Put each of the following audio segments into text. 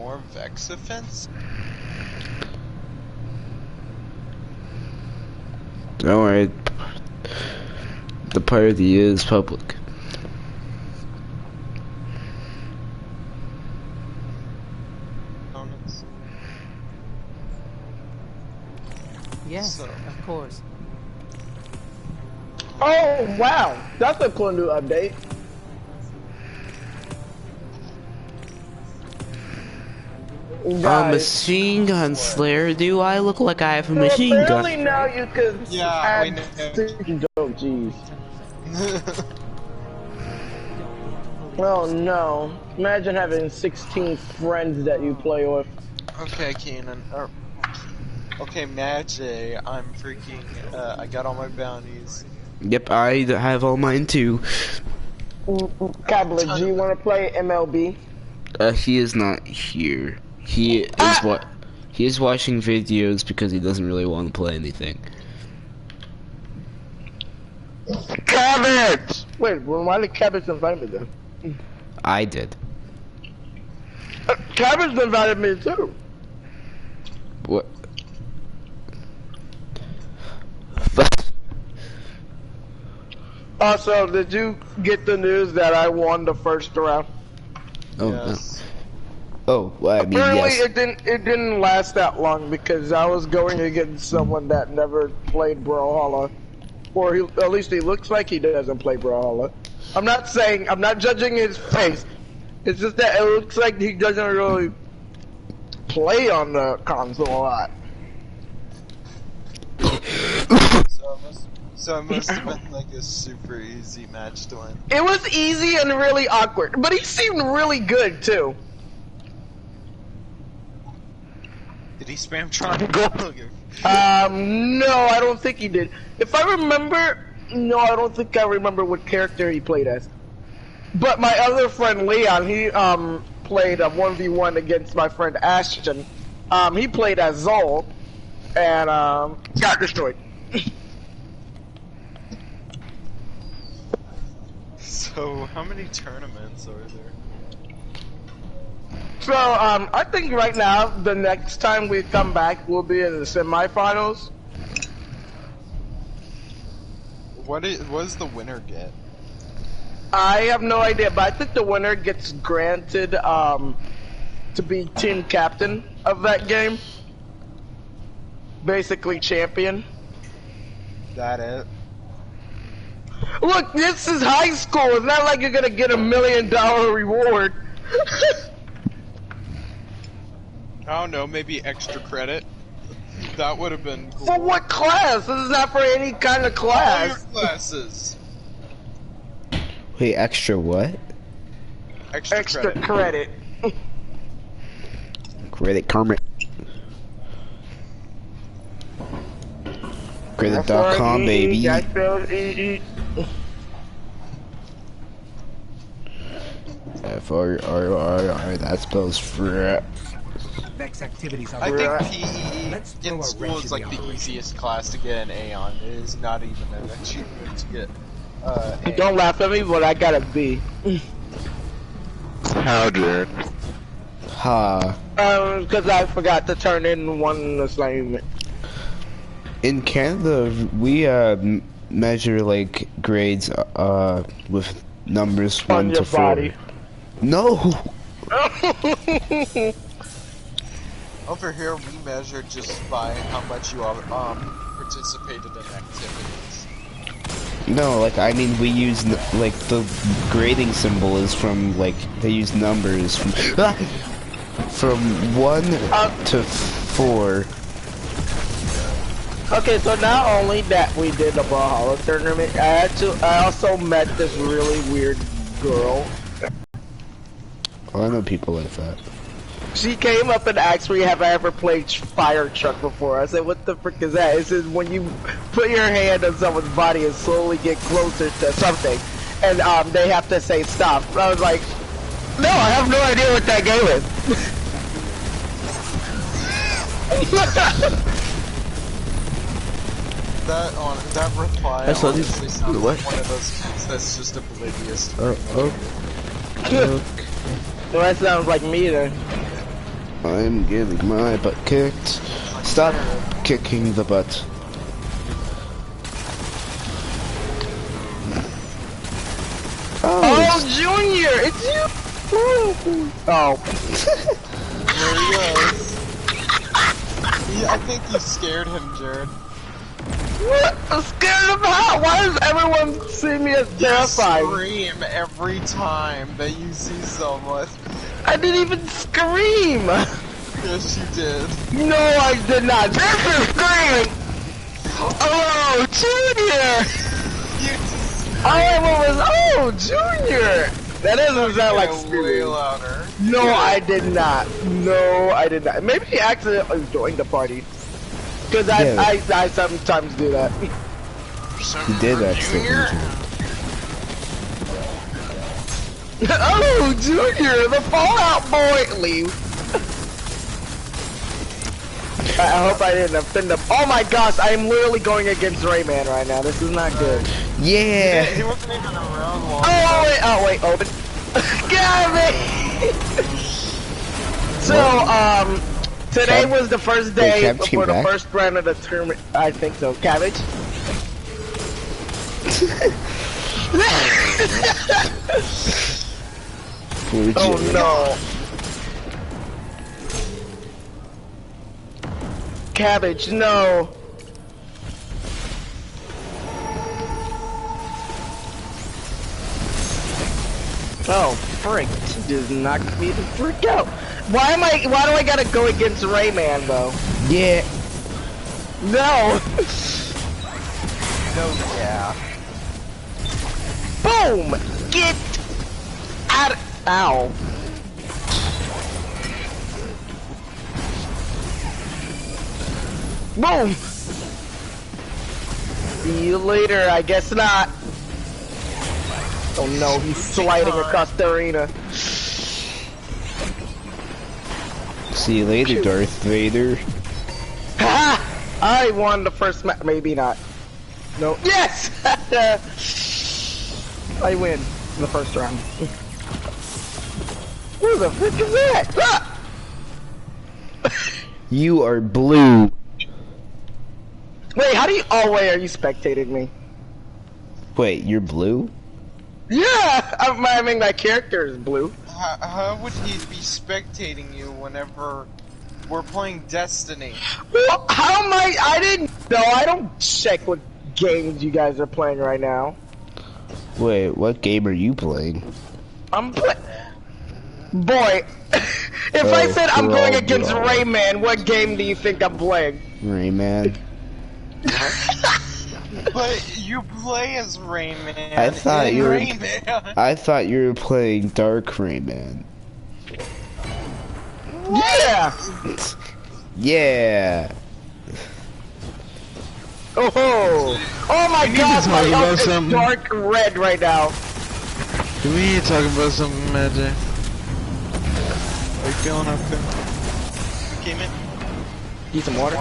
more Vex offense? Don't worry. The party is public. Yes, of course. Oh wow, that's a cool new update. Machine gun slayer. Do I look like I have a machine gun? Apparently now you can Yeah, we add... Oh jeez. Oh no. Imagine having 16 friends that you play with. Okay, Keenan. Okay, Magi, I'm freaking, I got all my bounties. Yep, I have all mine too. Cablet, do you want to play MLB? He is not here. He is watching videos because he doesn't really want to play anything. Cabbage! Wait, well, why did Cabbage invite me then? I did. Cabbage invited me too. What? Also, did you get the news that I won the first round? Oh, Yes. Oh, well, I mean, Apparently, yes. it didn't last that long because I was going against someone that never played Brawlhalla, or at least he looks like he doesn't play Brawlhalla. I'm not judging his face. It's just that it looks like he doesn't really play on the console a lot. So it must have been like a super easy match to win. It was easy and really awkward, but he seemed really good too. Did he spam triangle? No, I don't think he did. If I remember, no, I don't think I remember what character he played as. But my other friend Leon, he played a 1v1 against my friend Ashton. He played as Zol, and got destroyed. So, how many tournaments are there? So, I think right now, the next time we come back, we'll be in the semifinals. What does the winner get? I have no idea, but I think the winner gets granted, to be team captain of that game. Basically champion. That it? Look, this is high school. It's not like you're gonna get $1 million reward. I don't know, maybe extra credit? That would have been cool. For what class? This is not for any kind of All your class. classes. Wait, extra what? Extra credit. Credit karma. Credit.com, baby. That spells E-E. F-R-R-R, that spells fr. Vex activities are I think Right. PE in school is like the easiest class to get an A on. It is not even an achievement to get A. Don't laugh at me, but I got a B. How dare? Ha. Because I forgot to turn in one assignment. In Canada, we measure like grades with numbers On 1 your to 4. body. No. Over here, we measure just by how much you participated in activities. No, like I mean, we use like the grading symbol is from like they use numbers from 1 to 4. Okay, so not only that we did the Brawlhalla tournament, I also met this really weird girl. Oh, I know people like that. She came up and asked me, have I ever played Fire Truck before? I said, what the frick is that? It says when you put your hand on someone's body and slowly get closer to something, and they have to say stop. I was like, no, I have no idea what that game is. That reply That's what honestly sounds what? like one of those kids that's just oblivious to Oh. Well, that sounds like me then. I'm getting my butt kicked. Stop kicking the butt. Oh, Junior, it's you. Oh. There he goes. I think you scared him, Jared. What? I'm scared of how? Why does everyone see me as terrified? You scream every time that you see someone. I didn't even scream! Yes, you did. No, I did not. This is screaming! Oh, Junior! You just All I want was, oh, Junior! That doesn't sound like way screaming. louder. No, I did not. No, I did not. Maybe he accidentally joined the party. Because I sometimes do that. He did accidentally. Oh, Junior, the Fallout boy! Leave. I hope I didn't offend him. Oh my gosh, I am literally going against Rayman right now. This is not good. Yeah! He wasn't even around long. Oh wait, open. Got me! So, today was the first day Cabbage came for the back? first round of the tournament. I think so. Cabbage? Oh no. Cabbage, no. Oh, frick. Just knocked me the frick out. Why do I gotta go against Rayman though? Yeah! No! No, yeah. Boom! Get out! Ow. Boom! See you later, I guess not. Oh no, he's sliding across the arena. See you later, Darth Vader. Ha! I won the first match. Maybe not. No. Yes! I win in the first round. Who the frick is that? Ah! You are blue. Wait, how do you? Oh wait, are you spectating me? Wait, you're blue? Yeah, I mean my character is blue. How would he be spectating you whenever we're playing Destiny? Well, how am I didn't know. I don't check what games you guys are playing right now. Wait, what game are you playing? I'm Boy, if I said I'm going against Rayman, what game do you think I'm playing? Rayman. But you play as Rayman. I thought you were. Rayman. I thought you were playing Dark Rayman. Yeah. Yeah. Oh my God! My health is dark red right now. Can we talk about something, Magic? Are you feeling okay? Came in. Need some water?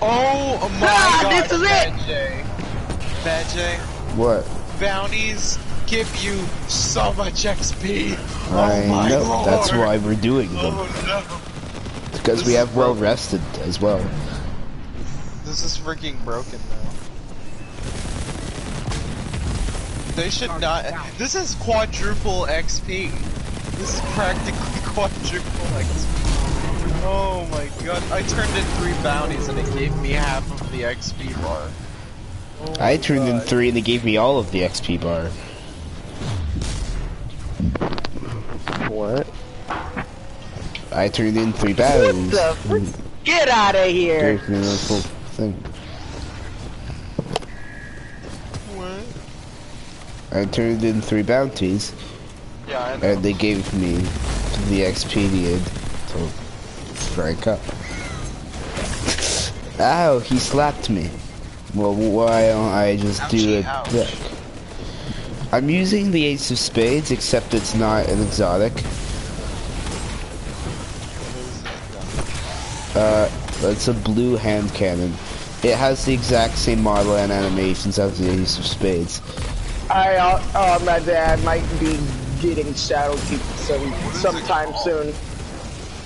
Oh my God! This is it! Magic. What? Bounties give you so much XP. I Oh my know. Lord. That's why we're doing them. Oh no. Because we have well rested as well. This is freaking broken now. They should not. This is quadruple XP. This is practically quadruple XP. Oh my God! I turned in 3 bounties and it gave me half of the XP bar. Oh I turned in God. 3 and they gave me all of the XP bar. What? I turned in 3 What bounties. the frick? Get out of here! Gave me the full thing. What? I turned in 3 bounties, Yeah, I know. and they gave me the XP needed to rank up. Ow, he slapped me. Well, why don't I just do it Ouchie, ouch. quick? I'm using the Ace of Spades, except it's not an exotic. It's a blue hand cannon. It has the exact same model and animations as the Ace of Spades. My dad might be getting Shadowkeep sometime soon.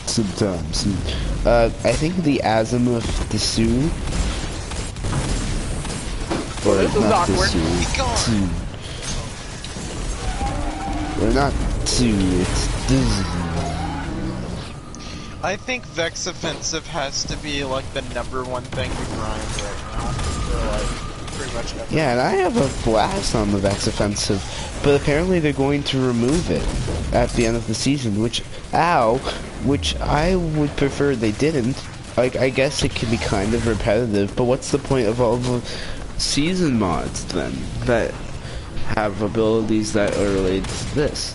sometimes. I think the azimuth, the Sioux, or This is not the awkward. Sioux, or not Sioux, it's Disney. I think Vex Offensive has to be like the #1 thing to grind right now for like pretty much everything. Yeah, and I have a blast on the Vex Offensive, but apparently they're going to remove it at the end of the season, which I would prefer they didn't. Like, I guess it can be kind of repetitive, but what's the point of all the season mods then that have abilities that are related to this?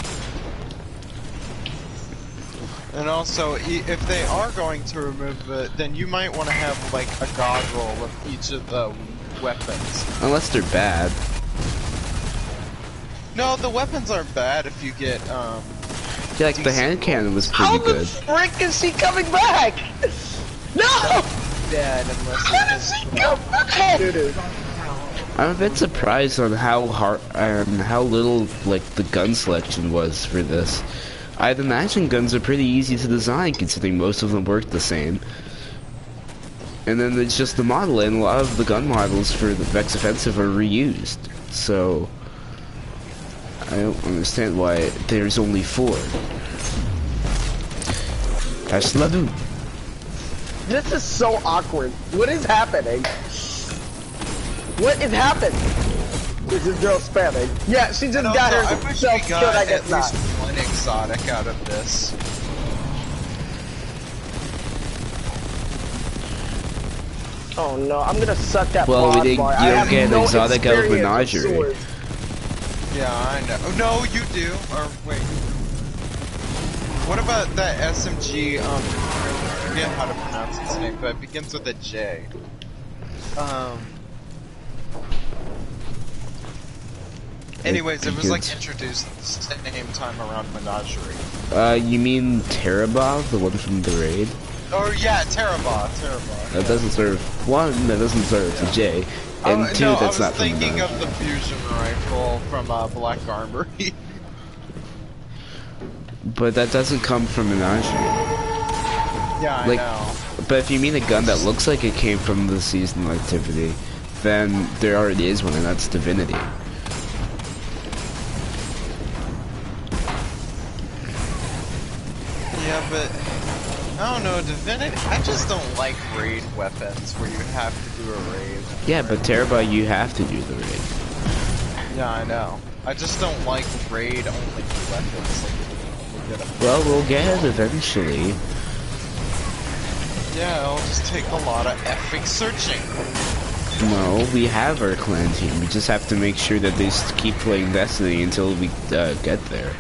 And also, if they are going to remove it, then you might want to have like a goggle with each of the weapons. Unless they're bad. No, the weapons aren't bad if you get Yeah, like the hand cannon was pretty How good. the frick is she coming back? No! dead unless How it did is. she come back? I'm a bit surprised on how hard and how little like the gun selection was for this. I'd imagine guns are pretty easy to design considering most of them work the same. And then it's just the model, and a lot of the gun models for the Vex Offensive are reused. So I don't understand why there's only 4. Ashladu. This is so awkward. What is happening? What is happening? Is this girl spamming? Yeah, she just got I wish herself we killed, got I at guess least not. one exotic out of this. Oh no, I'm gonna suck that Well, mod we didn't- bar. you I don't have get an no exotic out of experience with Menagerie. swords. Yeah, I know. No, you do. Or wait. What about that SMG? I forget how to pronounce its name, but it begins with a J. Anyways, it was like introduced at the same time around Menagerie. You mean Terabov, the one from the raid? Oh yeah, Terabot. That doesn't serve one. That doesn't serve the J, and 2 no, that's I not was from thinking the. of the fusion rifle from Black Armory. But that doesn't come from Menagerie. Yeah, I Like- know. But if you mean a gun that looks like it came from the seasonal activity, then there already is one, and that's Divinity. Yeah, but I don't know, Divinity. I just don't like raid weapons where you have to do a raid. Yeah, but Terabot, you have to do the raid. Yeah, I know. I just don't like raid only weapons. Like, you get a- Well, we'll get it eventually. yeah, it'll just take a lot of epic searching. No, we have our clan team. We just have to make sure that they keep playing Destiny until we get there.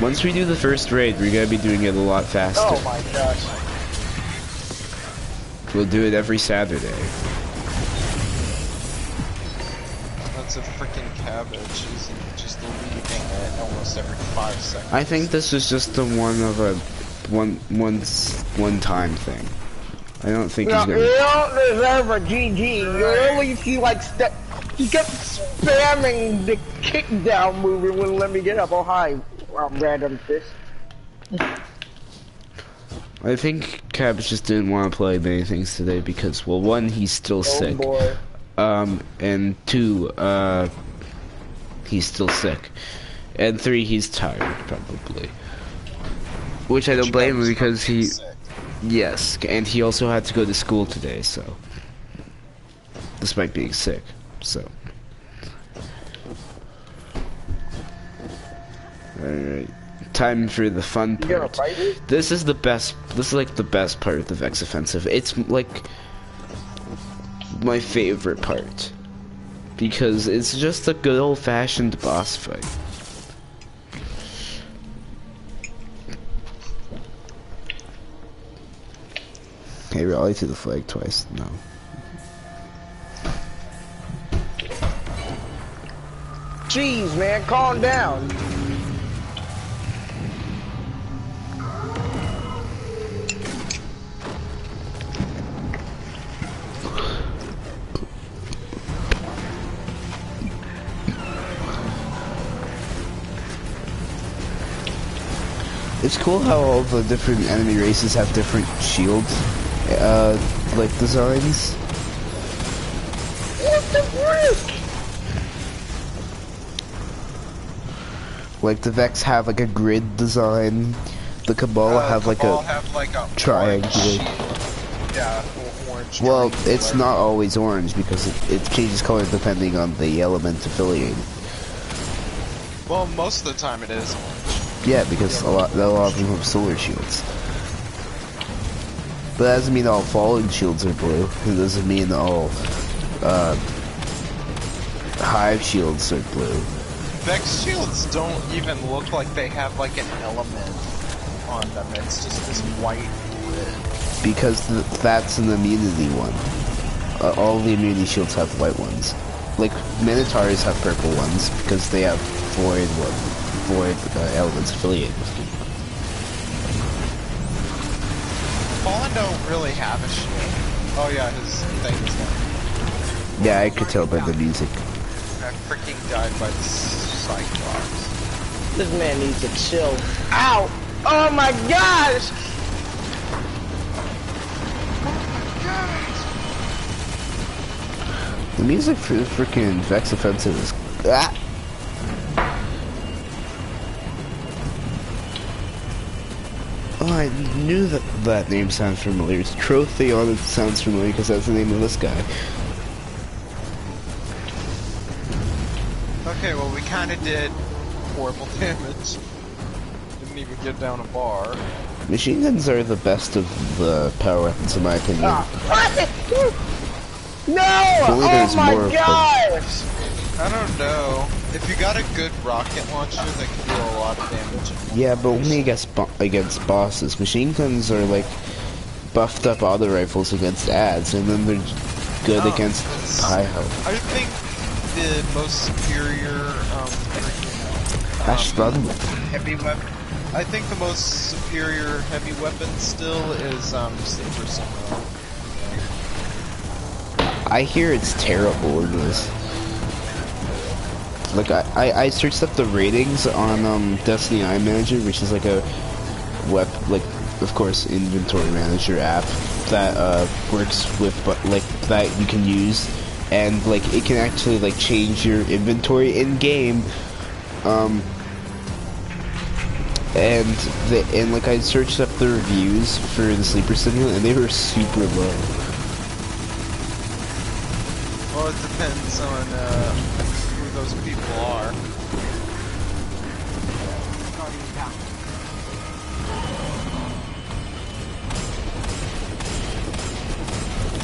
Once we do the first raid, we're gonna be doing it a lot faster. Oh my gosh. We'll do it every Saturday. That's a freaking cabbage. He's just leaving it almost every 5 seconds. I think this is just the one time thing. I don't think No, he's you gonna. don't deserve a GG. You really see like he kept spamming the kick down move and wouldn't let me get up. Oh hi, random fish. I think Cabbage just didn't want to play many things today because, well, 1, he's still Oh sick. boy. And 2, he's still sick. And 3, he's tired, probably. Which I don't blame him because he... Yes, and he also had to go to school today, so... Despite being sick, so... Alright. Time for the fun You gonna part. fight me? This is like the best part of the Vex Offensive. It's like my favorite part. Because it's just a good old-fashioned boss fight. Hey, rally to the flag twice. No. Jeez, man, calm down. It's cool how all the different enemy races have different shield, like designs. What the frick? Like the Vex have like a grid design. The Cabal have like a triangle. Yeah, orange. Well, it's not always orange because it changes color depending on the element affiliated. Well, most of the time it is orange. Yeah, because a lot of them have solar shields. But that doesn't mean all fallen shields are blue. It doesn't mean all hive shields are blue. Vex shields don't even look like they have like an element on them. It's just this white grid. Because that's an immunity one. All the immunity shields have white ones. Like Minotaurs have purple ones because they have void elements affiliated with them. Fallen don't really have a shield. Oh yeah, his thing is down. Yeah, I could tell by the music. I freaking died by the Cyclops. This man needs to chill. Ow! Oh my gosh! The music for the freaking Vex offensive is Oh, I knew that name sounds familiar. It's Trotheon. It sounds familiar because that's the name of this guy. Okay, well we kinda did horrible damage. Didn't even get down a bar. Machine guns are the best of the power weapons in my opinion. No! Only Oh there's my more of them. gosh! I don't know. If you got a good rocket launcher that can deal a lot of damage. Yeah, but only against bosses. Machine guns are like buffed up auto rifles against ads, and then they're good against high health. I think the most superior heavy weapon. I think the most superior heavy weapon still is Sleeper Sumo. I hear it's terrible in this. Like I searched up the ratings on Destiny Eye Manager, which is like a of course inventory manager app that works with like that you can use, and like it can actually like change your inventory in game. And like I searched up the reviews for the Sleeper Simulant, and they were super low. Well, it depends on who those people are.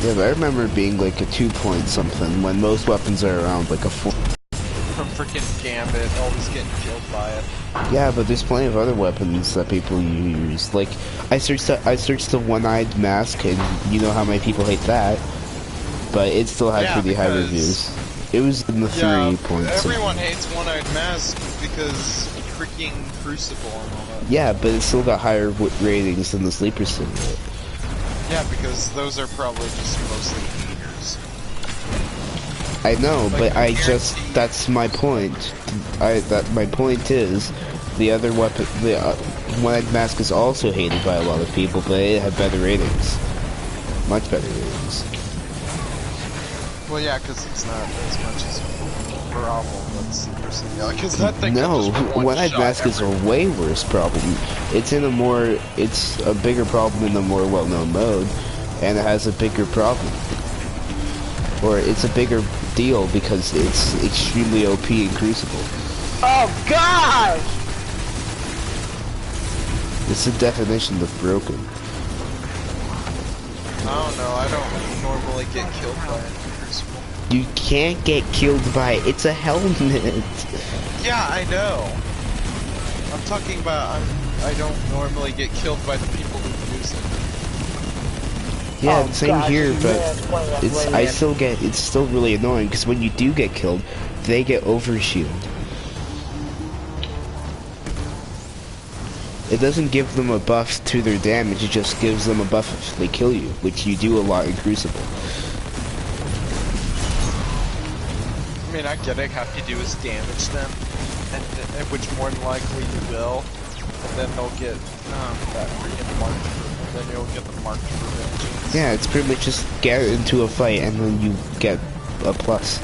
Yeah, but I remember being like a 2 point something when most weapons are around like a 4. From freaking Gambit, always getting killed by it. Yeah, but there's plenty of other weapons that people use. Like I searched the one-eyed mask, and you know how many people hate that. But it still had pretty high reviews. It was in the 3 points. Everyone hates One-Eyed Mask because freaking Crucible and all that. Yeah, but it still got higher ratings than the Sleeper Simulant. Yeah, because those are probably just mostly haters. I know, Like, but that's my point. My point is, the other weapon, the One-Eyed Mask is also hated by a lot of people, but it had better ratings. Much better ratings. Well, yeah, because it's not as much as a problem with Sleeper Simulant. Because that thing No, just One-Eyed Mask is a way worse problem. It's a bigger problem in the more well-known mode, and it has a bigger problem. Or it's a bigger deal because it's extremely OP in Crucible. Oh gosh! It's the definition of broken. I don't know, I don't normally get killed by it in Crucible. You can't get killed by it. It's a helmet. Yeah, I know. I'm talking about I don't normally get killed by the people who use it. Yeah, same here, but it's still really annoying because when you do get killed, they get overshield. It doesn't give them a buff to their damage, it just gives them a buff if they kill you, which you do a lot in Crucible. I mean, I get it, have to do is damage them, and which more than likely you will. then they'll get that freaking march for, then you'll get the march for vengeance. Yeah, it's pretty much just get into a fight and then you get a plus.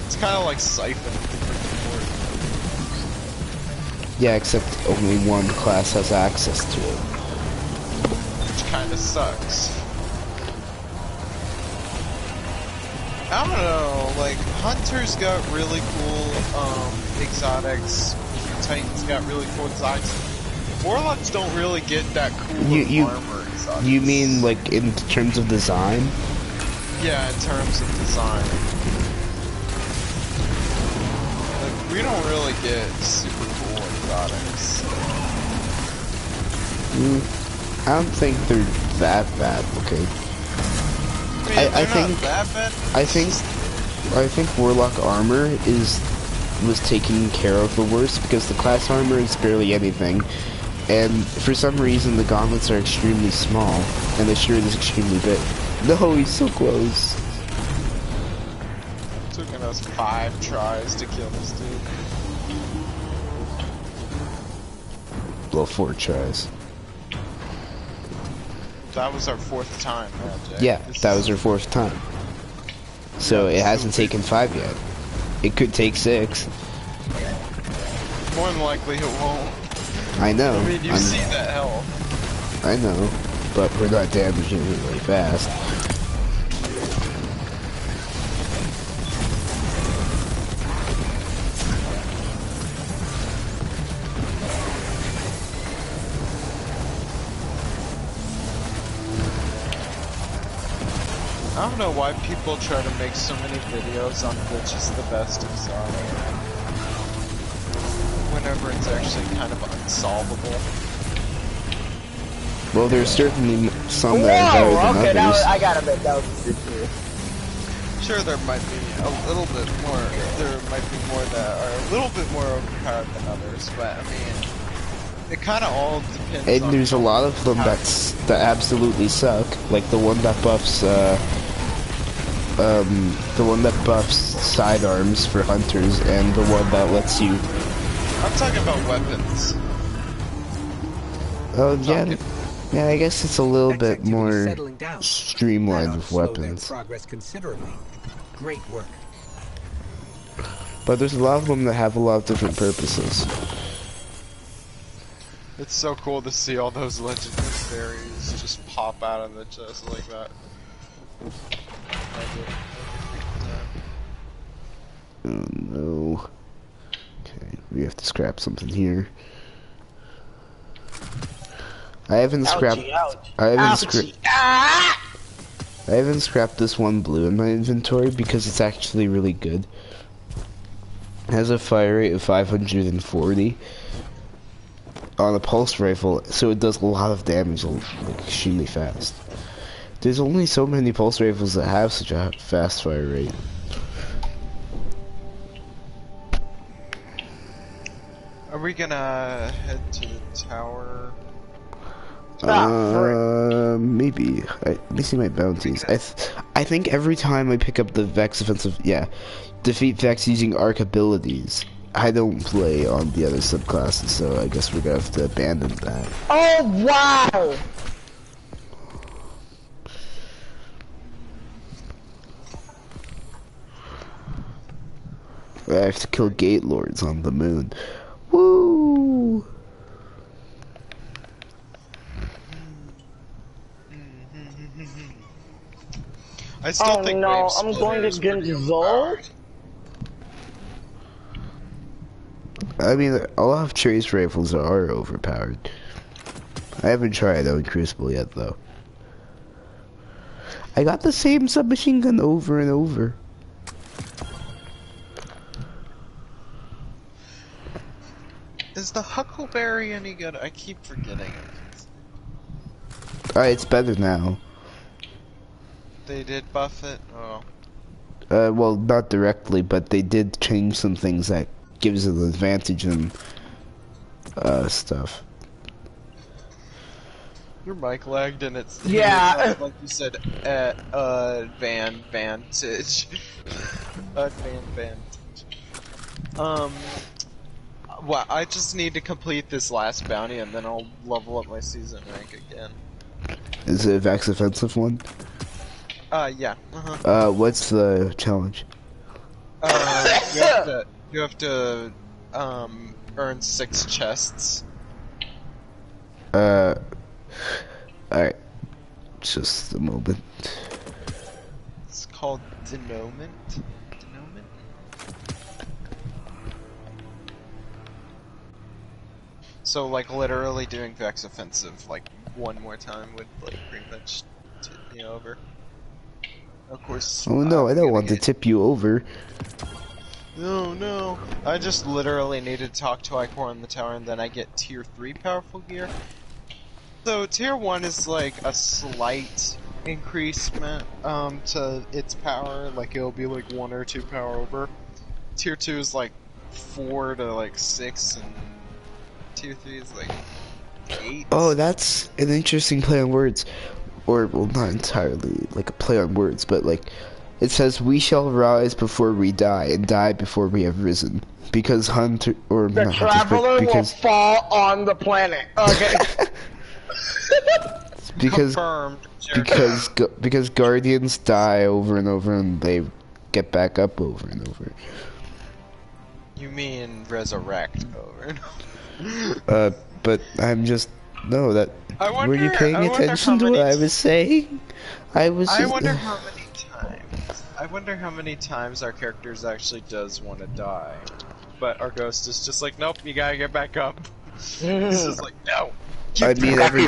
It's kind of like Siphon with the freaking board. Yeah, except only one class has access to it. Which kind of sucks. I don't know, like, Hunters got really cool, exotics, Titans got really cool exotics. Warlocks don't really get that cool armor exotics. You mean, like, in terms of design? Yeah, in terms of design. Like, we don't really get super cool exotics. I don't think they're that bad, okay? I think Warlock armor was taken care of the worst because the class armor is barely anything, and for some reason the gauntlets are extremely small and the shield is extremely big. No, he's so close. It took us 5 tries to kill this dude. Well, 4 tries. That was our 4th time, Jay. Yeah, that was our 4th time. So it hasn't taken 5 yet. It could take 6. More than likely it won't. I know. I mean, you see that health. I know, but we're not damaging it really fast. I don't know why people try to make so many videos on which is the best exotic, whenever it's actually kind of unsolvable. Well, there's certainly some that are better than others. I gotta admit, that was ridiculous. Sure, there might be a little bit more, there might be more that are a little bit more overpowered than others, but I mean, it kind of all depends And on there's a lot of them that absolutely suck, like the one that buffs, sidearms for hunters, and the one that lets you... I'm talking about weapons. Oh, yeah, I guess it's a little bit more streamlined with weapons. Progress considerably. Great work. But there's a lot of them that have a lot of different purposes. It's so cool to see all those legendary berries just pop out of the chest like that. Oh no. Okay, we have to scrap something here. I haven't scrapped. I haven't scrapped this one blue in my inventory because it's actually really good. It has a fire rate of 540 on a pulse rifle, so it does a lot of damage like extremely fast. There's only so many pulse rifles that have such a fast fire rate. Are we gonna head to the tower? Maybe. Let me see my bounties. I think every time I pick up the Vex offensive, defeat Vex using arc abilities. I don't play on the other subclasses, so I guess we're gonna have to abandon that. Oh wow! I have to kill Gate Lords on the moon. Woo! I still think no, I'm going against Zol. I mean, a lot of trace rifles are overpowered. I haven't tried out in Crucible yet, though. I got the same submachine gun over and over. Is the Huckleberry any good? I keep forgetting it. It's better now. They did buff it? Oh. Well, not directly, but they did change some things that gives it an advantage in stuff. Your mic lagged and it's yeah, like you said advantage. Advantage. Well, I just need to complete this last bounty and then I'll level up my season rank again. Is it a Vex offensive one? Yeah. Uh-huh. What's the challenge? You have to earn 6 chests. Alright. Just a moment. It's called Denouement. So, like, literally doing Vex offensive, like, one more time would, like, pretty much tip me over. Of course. Oh no, I don't want to tip you over. No. I just literally need to talk to Icor in the tower and then I get tier 3 powerful gear. So, tier 1 is, like, a slight increasement, to its power. Like, it'll be, like, 1 or 2 power over. Tier 2 is, like, 4 to, like, 6, and tier 3 is like 8. Oh, that's an interesting play on words. Or, well, not entirely like a play on words, but like, it says, we shall rise before we die, and die before we have risen. Because Hunter, or the not traveler Hunter, because, will fall on the planet. Okay. Confirmed. because Guardians die over and over, and they get back up over and over. You mean resurrect over and over. But I'm just, no, that, were you paying attention to what I was saying? I wonder how many times our characters actually does want to die. But our ghost is just like, nope, you gotta get back up. He's just like, no. I mean, every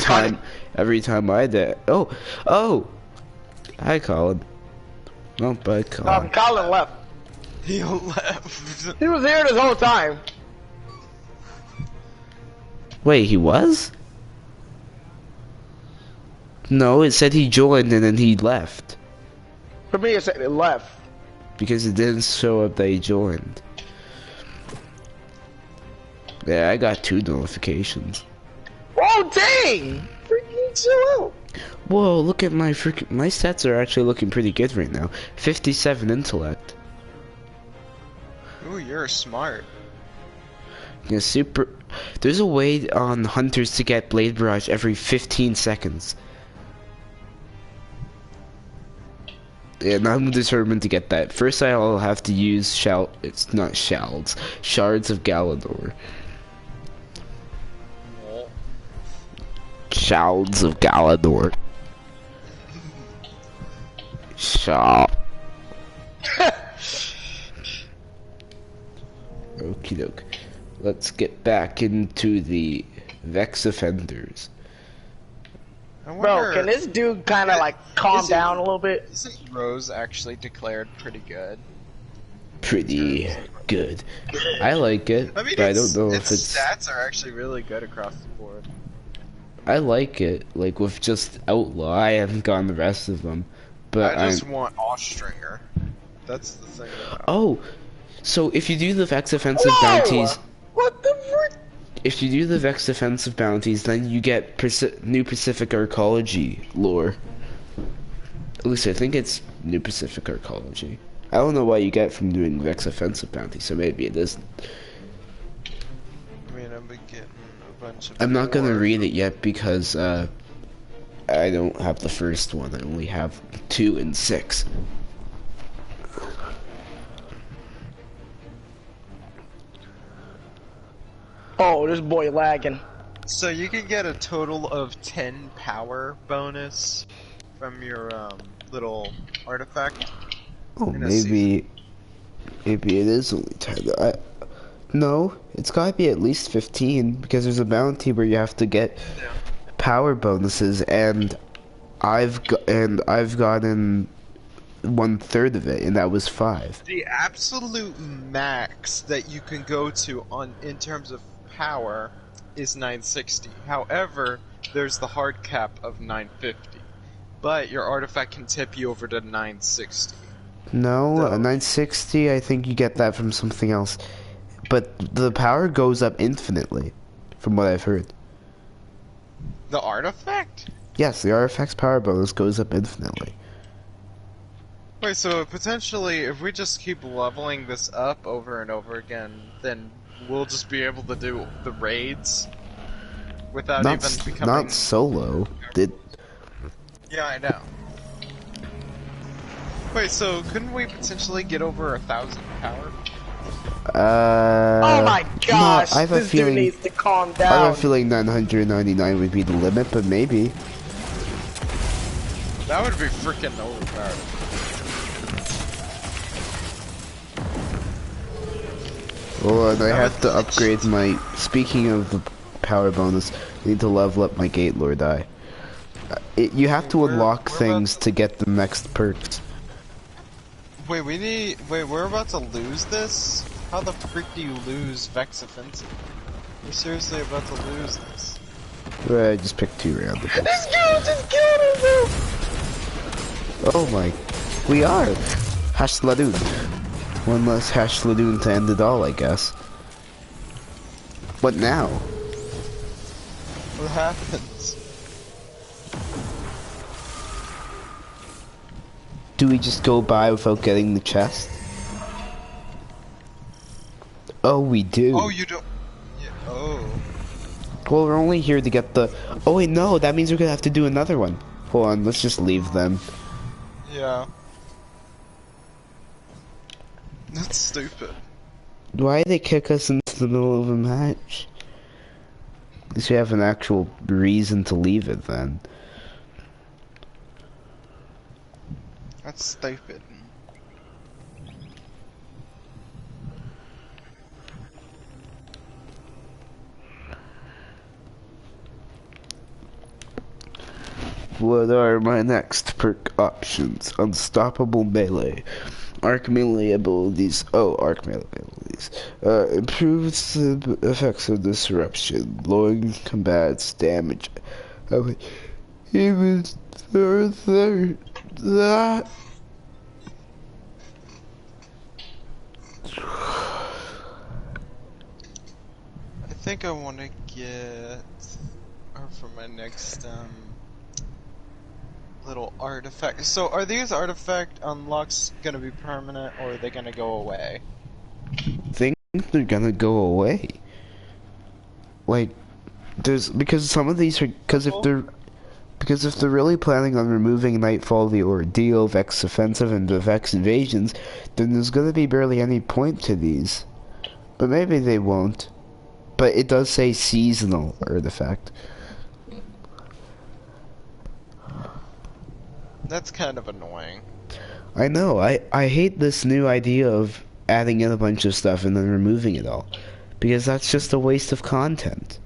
time I die. Oh! Hi, Colin. Oh, bye, Colin. Colin left. He left. He was here this whole time. Wait, he was? No, it said he joined and then he left. For me, it said it left. Because it didn't show up that he joined. Yeah, I got 2 notifications. Oh, dang! Freaking chill out. Whoa, look at my my stats are actually looking pretty good right now. 57 intellect. Ooh, you're smart. Yeah, there's a way on hunters to get Blade Barrage every 15 seconds. And I'm determined to get that. First I'll have to use it's not shards of Galador. Shards of Galador. Okie doke. Let's get back into the Vex offenders. Bro, can this dude kind of like calm down a little bit? Isn't Rose actually declared pretty good? Pretty good. I like it, I mean, but I don't know if its stats are actually really good across the board. I like it, like with just Outlaw. I haven't gotten the rest of them, but I just want Austringer. That's the thing. Oh, so if you do the Vex offensive bounties, what the frick? If you do the Vex defensive bounties, then you get New Pacific Arcology lore. At least I think it's New Pacific Arcology. I don't know what you get from doing Vex offensive bounties, so maybe it isn't. I mean, I've been getting a bunch of... I'm not gonna read it yet because I don't have the first one. I only have 2 and 6. Oh, this boy lagging. So you can get a total of 10 power bonus from your little artifact. Oh, maybe it is only 10. No, it's gotta be at least 15 because there's a bounty where you have to get power bonuses, and I've gotten 1/3 of it, and that was 5. The absolute max that you can go to in terms of power is 960. However, there's the hard cap of 950. But your artifact can tip you over to 960. No, 960, I think you get that from something else. But the power goes up infinitely, from what I've heard. The artifact? Yes, the artifact's power bonus goes up infinitely. Wait, so potentially, if we just keep leveling this up over and over again, then we'll just be able to do the raids without Not even becoming... not solo. Did Yeah, I know. Wait, so couldn't we potentially get over 1,000 power? Oh my gosh! I have a this feeling. dude needs to calm I down. have a feeling 999 would be the limit, but maybe. That would be freaking overpowered. Well, and I have to upgrade my. Speaking of the power bonus, I need to level up my Gate Lord eye. You have to unlock things to get the next perks. Wait, we're about to lose this? How the frick do you lose Vex Offensive? We're seriously about to lose this. I just picked 2 random. This girl just killed himself! Oh my. We are! Hash Ladoon. One less Hash Ladoon to end it all, I guess. What now? What happens? Do we just go by without getting the chest? Oh, we do. Oh, you don't... Yeah, oh. Well, we're only here to get the... Oh wait, no, that means we're gonna have to do another one. Hold on, let's just leave them. Yeah. That's stupid. Why did they kick us into the middle of a match? At least we have an actual reason to leave it then. That's stupid. What are my next perk options? Unstoppable melee. Arc melee abilities. Oh, arc melee abilities. Improves the effects of disruption. Lowering combat's damage. Oh, even further that. I think I want to get... Or for my next, little artifact. So are these artifact unlocks gonna be permanent, or are they gonna go away? I think they're gonna go away. Like, because some of these are, because if they're really planning on removing Nightfall, the Ordeal, Vex Offensive, and the Vex Invasions, then there's gonna be barely any point to these. But maybe they won't. But it does say seasonal artifact. That's kind of annoying. I know, I hate this new idea of adding in a bunch of stuff and then removing it all. Because that's just a waste of content.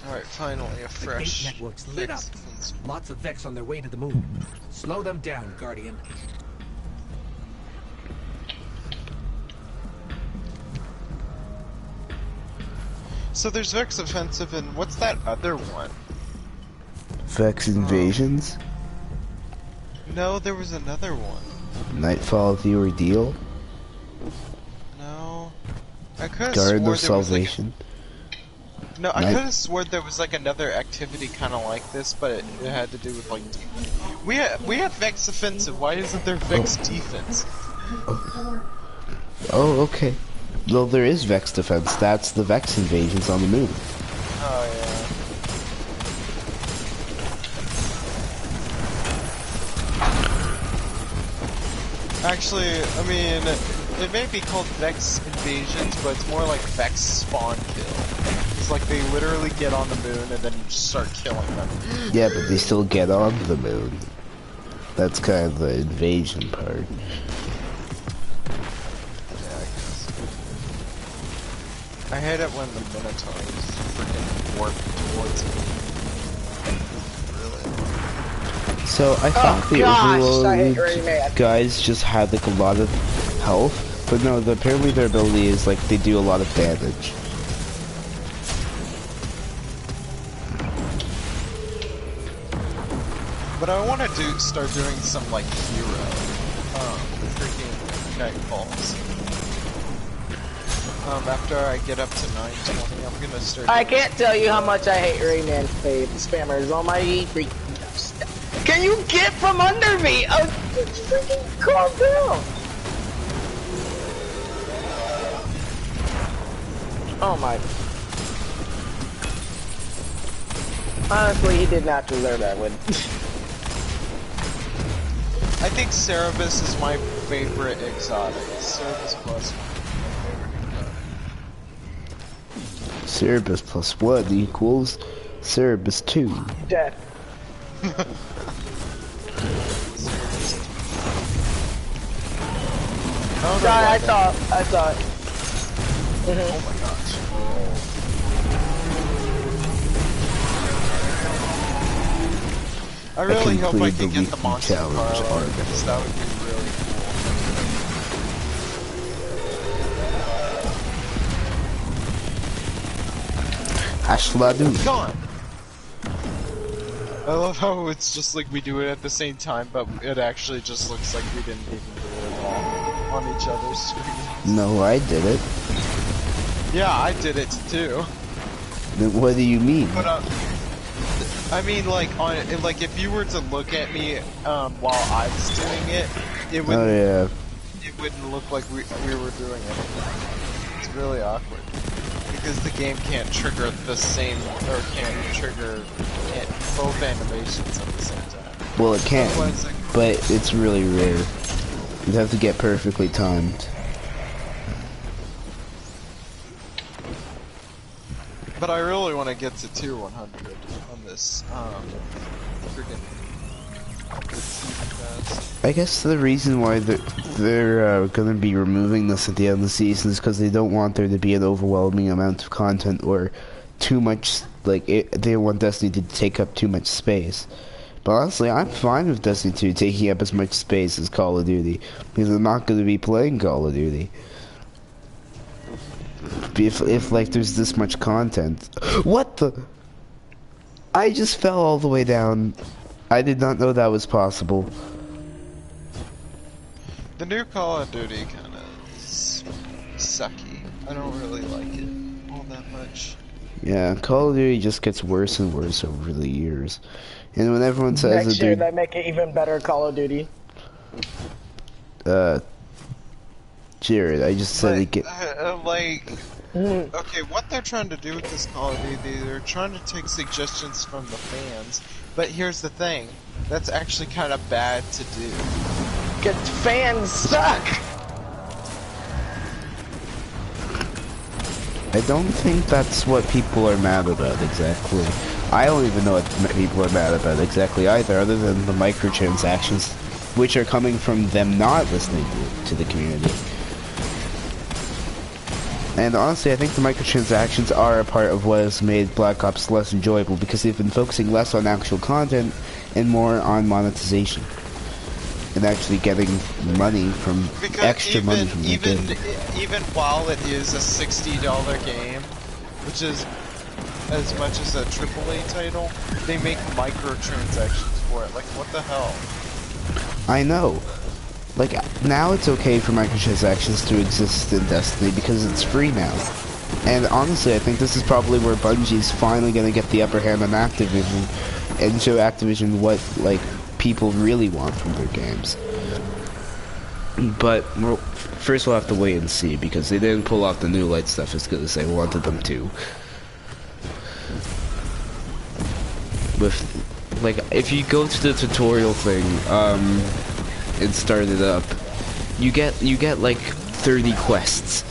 Alright, finally a The fresh gate network's lit up. Vex Offensive. Lots of Vex on their way to the moon. Slow them down, Guardian. So there's Vex Offensive, and what's that other one? Vex Invasions, No, there was another one. Nightfall of the Ordeal, No. I could have Garden swore of there was like Salvation. No, I Night- could have sworn there was like another activity kind of like this, but it had to do with like... We had Vex Offensive, why isn't there Vex Defense? Oh, okay. Well, there is Vex Defense. That's the Vex Invasions on the moon. Oh yeah. Actually, I mean, it may be called Vex Invasions, but it's more like Vex Spawn Kill. It's like they literally get on the moon and then you just start killing them. Yeah, but they still get on the moon. That's kind of the invasion part. Yeah, I guess. I hate it when the Minotaurs freaking warp towards me. Really? So I thought the gosh, I hate Overlord Rayman. guys just had like a lot of health, but no, apparently their ability is like they do a lot of damage. But I want to start doing some like hero, freaking night calls. After I get up to 920, I'm gonna start. I can't tell you how much I hate Rayman spammers on my freaking. Can you get from under me? Oh, freaking calm down. Oh my. Honestly, he did not deserve that win. I think Cerebus is my favorite exotic. Cerebus Plus is my favorite exotic. Cerebus plus 1 equals Cerebus 2. Death. Oh, no, I saw it. Oh my gosh. I really hope I can get the monster challenge Carlo, because that would be really Ashladu. gone. I love how it's just like we do it at the same time, but it actually just looks like we didn't even do it at all on each other's screens. No, I did it. Yeah, I did it too. Then what do you mean? But I mean, like if you were to look at me while I was doing it, it wouldn't. Oh yeah. It wouldn't look like we were doing it. It's really awkward because the game can't trigger the same or can't trigger both animations at the same time. Well, it can, Otherwise, but it's really rare. You'd have to get perfectly timed. But I really want to get to tier 100 on this freaking I guess the reason why they're going to be removing this at the end of the season is because they don't want there to be an overwhelming amount of content or too much, like, they don't want Destiny to take up too much space. But honestly, I'm fine with Destiny 2 taking up as much space as Call of Duty, because I'm not going to be playing Call of Duty. If like, there's this much content. What the? I just fell all the way down. I did not know that was possible. The new Call of Duty kind of is sucky. I don't really like it all that much. Yeah, Call of Duty just gets worse and worse over the years. And when everyone says next year they make it even better, Call of Duty. Jared, I just said it get. Okay, what they're trying to do with this Call of Duty, they're trying to take suggestions from the fans, but here's the thing, that's actually kind of bad to do. Cause fans suck! I don't think that's what people are mad about exactly. I don't even know what people are mad about exactly either, other than the microtransactions, which are coming from them not listening to the community. And honestly, I think the microtransactions are a part of what has made Black Ops less enjoyable, because they've been focusing less on actual content and more on monetization. And actually getting money from extra money from the game. Even while it is a $60 game, which is as much as a AAA title, they make microtransactions for it. Like, what the hell? I know. Like, now it's okay for microtransactions to exist in Destiny because it's free now. And honestly, I think this is probably where Bungie's finally gonna get the upper hand on Activision and show Activision what, like, people really want from their games. But, well, first we'll have to wait and see, because they didn't pull off the new light stuff as good as they wanted them to. With, like, if you go to the tutorial thing, and start it up, you get like 30 quests.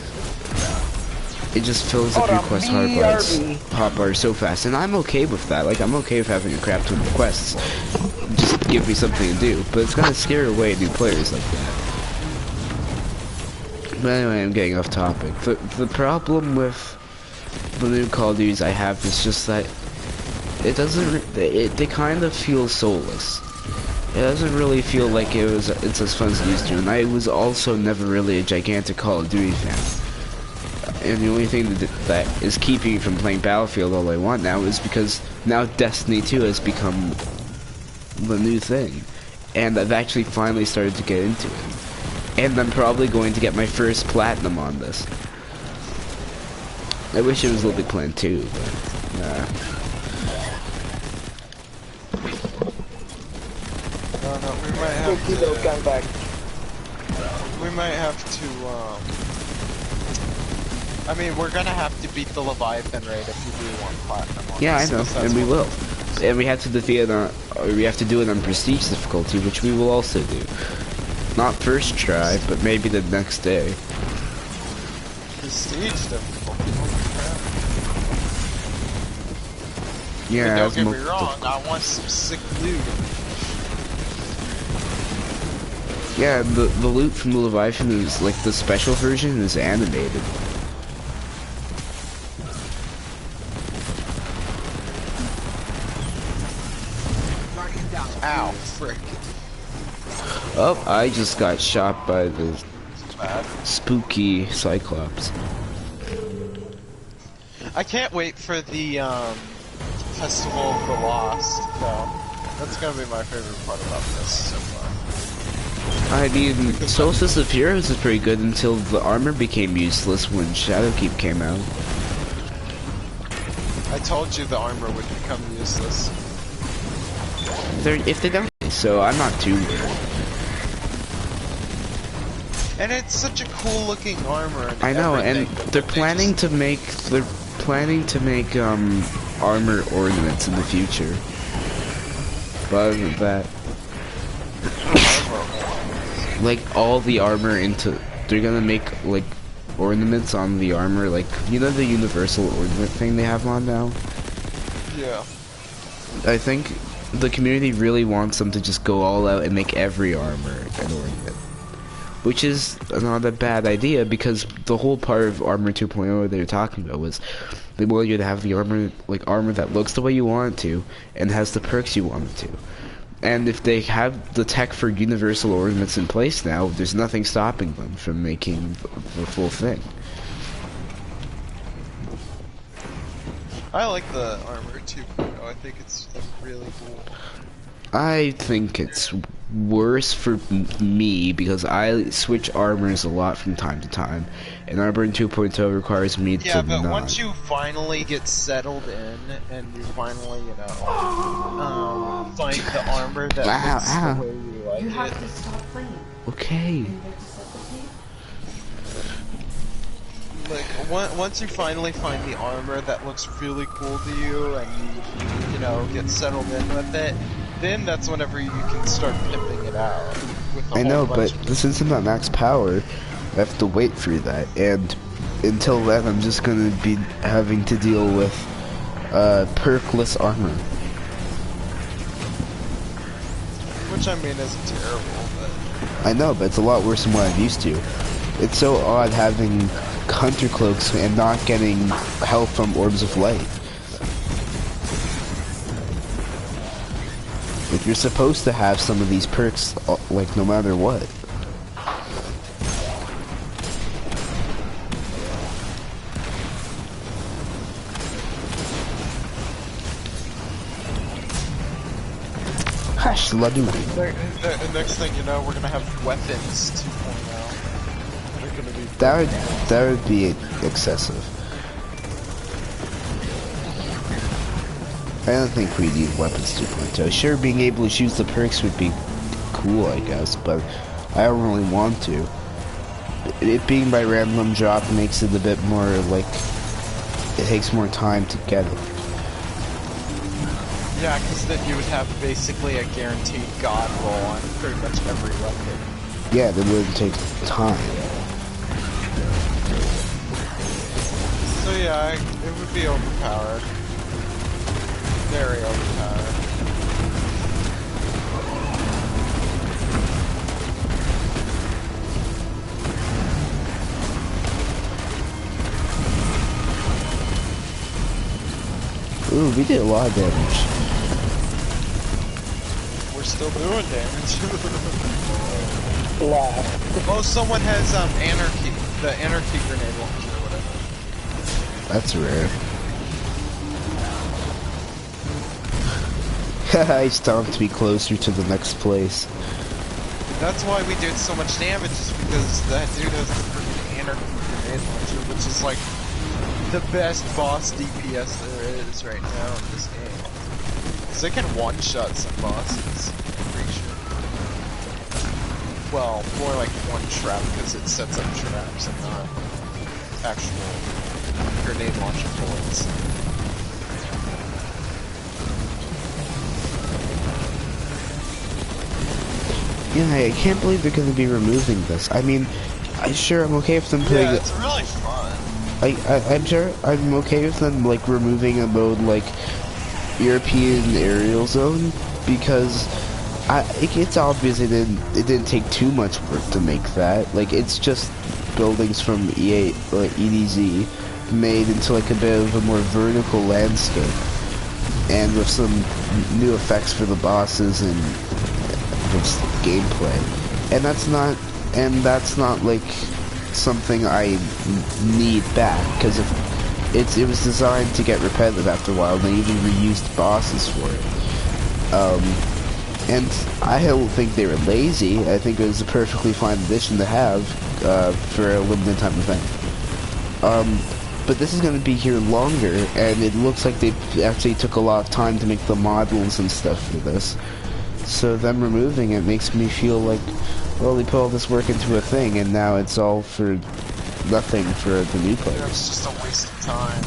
It just fills up your quest hotbar so fast, and I'm okay with that. Like, I'm okay with having a crap ton of quests. Just give me something to do, but it's gonna scare away new players like that. But anyway, I'm getting off topic. The problem with the new Call of Duties I have is just that it doesn't. They kind of feel soulless. It doesn't really feel like it's as fun as it used to, and I was also never really a gigantic Call of Duty fan. And the only thing that is keeping me from playing Battlefield all I want now is because now Destiny 2 has become the new thing, and I've actually finally started to get into it. And I'm probably going to get my first platinum on this. I wish it was a little bit planned too, but nah. No, we might have to. We might have to. I mean, we're gonna have to beat the Leviathan raid if you do want platinum. On Yeah, this, I know, and we will. And we have to defeat it on. We have to do it on prestige difficulty, which we will also do. Not first try, but maybe the next day. Prestige difficulty. Yeah, don't get me wrong, I want some sick loot. Yeah, the loot from the Leviathan is like the special version is animated. Ow, frick. Oh, I just got shot by the spooky Cyclops. I can't wait for the Festival of the Lost, though. That's gonna be my favorite part about this so far. I mean, Solstice of Heroes is pretty good until the armor became useless when Shadowkeep came out. I told you the armor would become useless. If they don't, so I'm not too worried. And it's such a cool looking armor. And I know, and they're planning to make armor ornaments in the future. But other than that, like all the armor they're gonna make like ornaments on the armor, like you know the universal ornament thing they have on now. Yeah. I think the community really wants them to just go all out and make every armor an ornament. Which is not a bad idea, because the whole part of Armor 2.0 they're talking about was they want you to have the armor that looks the way you want it to and has the perks you want it to. And if they have the tech for universal ornaments in place now, there's nothing stopping them from making the full thing. I like the armor 2.0. I think it's really cool. I think it's worse for me because I switch armors a lot from time to time, and Armor 2.0 requires me to Yeah, but not. once you finally get settled in, and you finally, find the armor that looks the way you like You it. have to stop playing. Okay. Like, once you finally find the armor that looks really cool to you, and you get settled in with it, then that's whenever you can start pimping it out. With a I know, whole but bunch of since I'm at max power, I have to wait for that, and until then I'm just gonna be having to deal with perkless armor. which I mean isn't terrible, but I know, but it's a lot worse than what I'm used to. It's so odd having hunter cloaks and not getting help from orbs of light. Like, you're supposed to have some of these perks, like, no matter what. Hash Ladu. the next thing you know, we're gonna have weapons 2.0. They're gonna be That would be excessive. I don't think we need weapons 2.0. Sure, being able to choose the perks would be cool, I guess, but I don't really want to. It being by random drop makes it a bit more like it takes more time to get it. Yeah, because then you would have basically a guaranteed god roll on pretty much every weapon. Yeah, that wouldn't take time. So yeah, it would be overpowered. Very overpowered. Ooh, we did a lot of damage. We're still doing damage. Laugh. Oh, someone has anarchy, the anarchy grenade launcher or whatever. That's rare. I stomped me closer to the next place. That's why we did so much damage, is because that dude has the freaking anarchy grenade launcher, which is like the best boss DPS there is right now in this game. Because they can one-shot some bosses, I'm pretty sure. Well, more like one trap, because it sets up traps and not actual grenade launcher bullets. Yeah, I can't believe they're going to be removing this. I mean, I'm okay with them putting Yeah, it's really fun. I'm sure I'm okay with them, like, removing a mode like European Aerial Zone, because it's obvious it didn't take too much work to make that. Like, it's just buildings from EDZ made into like a bit of a more vertical landscape, and with some new effects for the bosses and just gameplay. And that's not like something I need back, because if it was designed to get repetitive after a while, and they even reused bosses for it. And I don't think they were lazy. I think it was a perfectly fine addition to have for a limited time event. But this is going to be here longer, and it looks like they actually took a lot of time to make the models and stuff for this. So them removing it makes me feel like, well, they put all this work into a thing, and now it's all for nothing for the new players. Yeah, it's just a waste of time.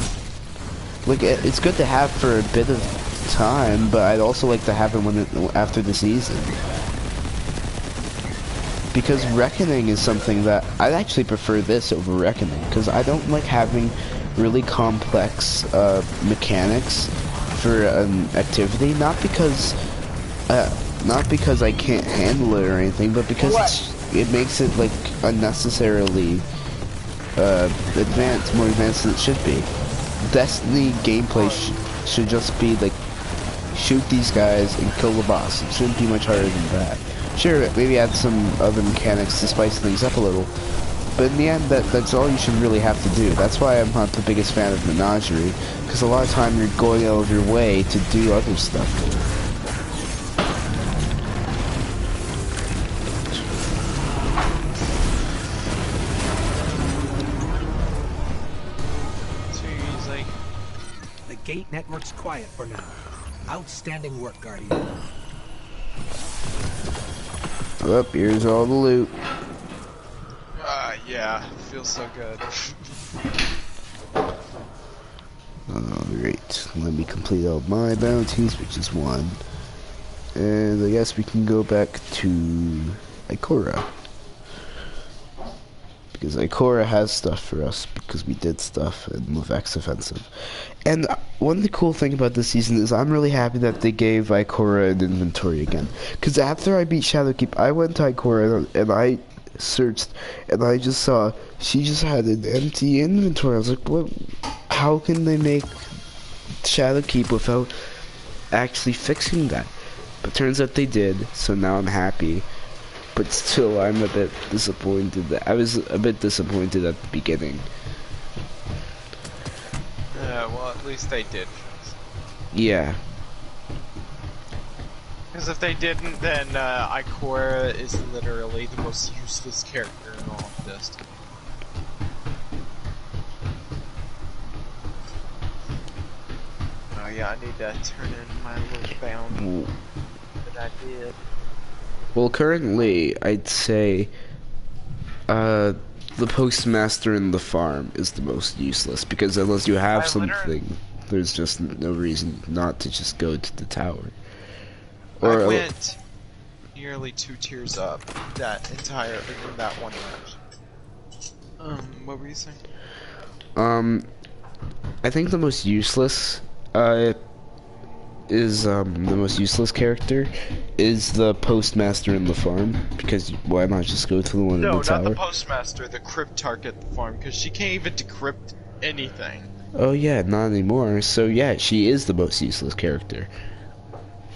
Like, it's good to have for a bit of time, but I'd also like to have it after the season. Because Reckoning is something that I'd actually prefer this over Reckoning, because I don't like having really complex mechanics for an activity, not because I can't handle it or anything, but because it makes it like unnecessarily more advanced than it should be. Destiny gameplay should just be like, shoot these guys and kill the boss. It shouldn't be much harder than that. Sure, maybe add some other mechanics to spice things up a little, but in the end, that's all you should really have to do. That's why I'm not the biggest fan of Menagerie, because a lot of time you're going out of your way to do other stuff. Gate network's quiet for now. Outstanding work, Guardian. Oh, here's all the loot. Yeah, feels so good. Alright, let me complete all my bounties, which is 1. And I guess we can go back to Ikora. Because Ikora has stuff for us, because we did stuff in Levek's offensive. And one of the cool thing about this season is I'm really happy that they gave Ikora an inventory again. Because after I beat Shadowkeep, I went to Ikora and I searched, and I just saw she just had an empty inventory. I was like, what? How can they make Shadowkeep without actually fixing that? But turns out they did, so now I'm happy. But still, I'm a bit disappointed. I was a bit disappointed at the beginning. Well, at least they did. Yeah. Because if they didn't, then Ikora is literally the most useless character in all of Destiny. Oh yeah, I need to turn in my little bound that I did. Well, currently, I'd say the postmaster in the farm is the most useless, because unless you have something, there's just no reason not to just go to the tower. Or I went nearly 2 tiers up that one match. What were you saying? I think the most useless character is the postmaster in the farm, because why not just go to the one in the tower? No, not the postmaster, the crypt target at the farm, because she can't even decrypt anything. Oh yeah, not anymore. So yeah, she is the most useless character.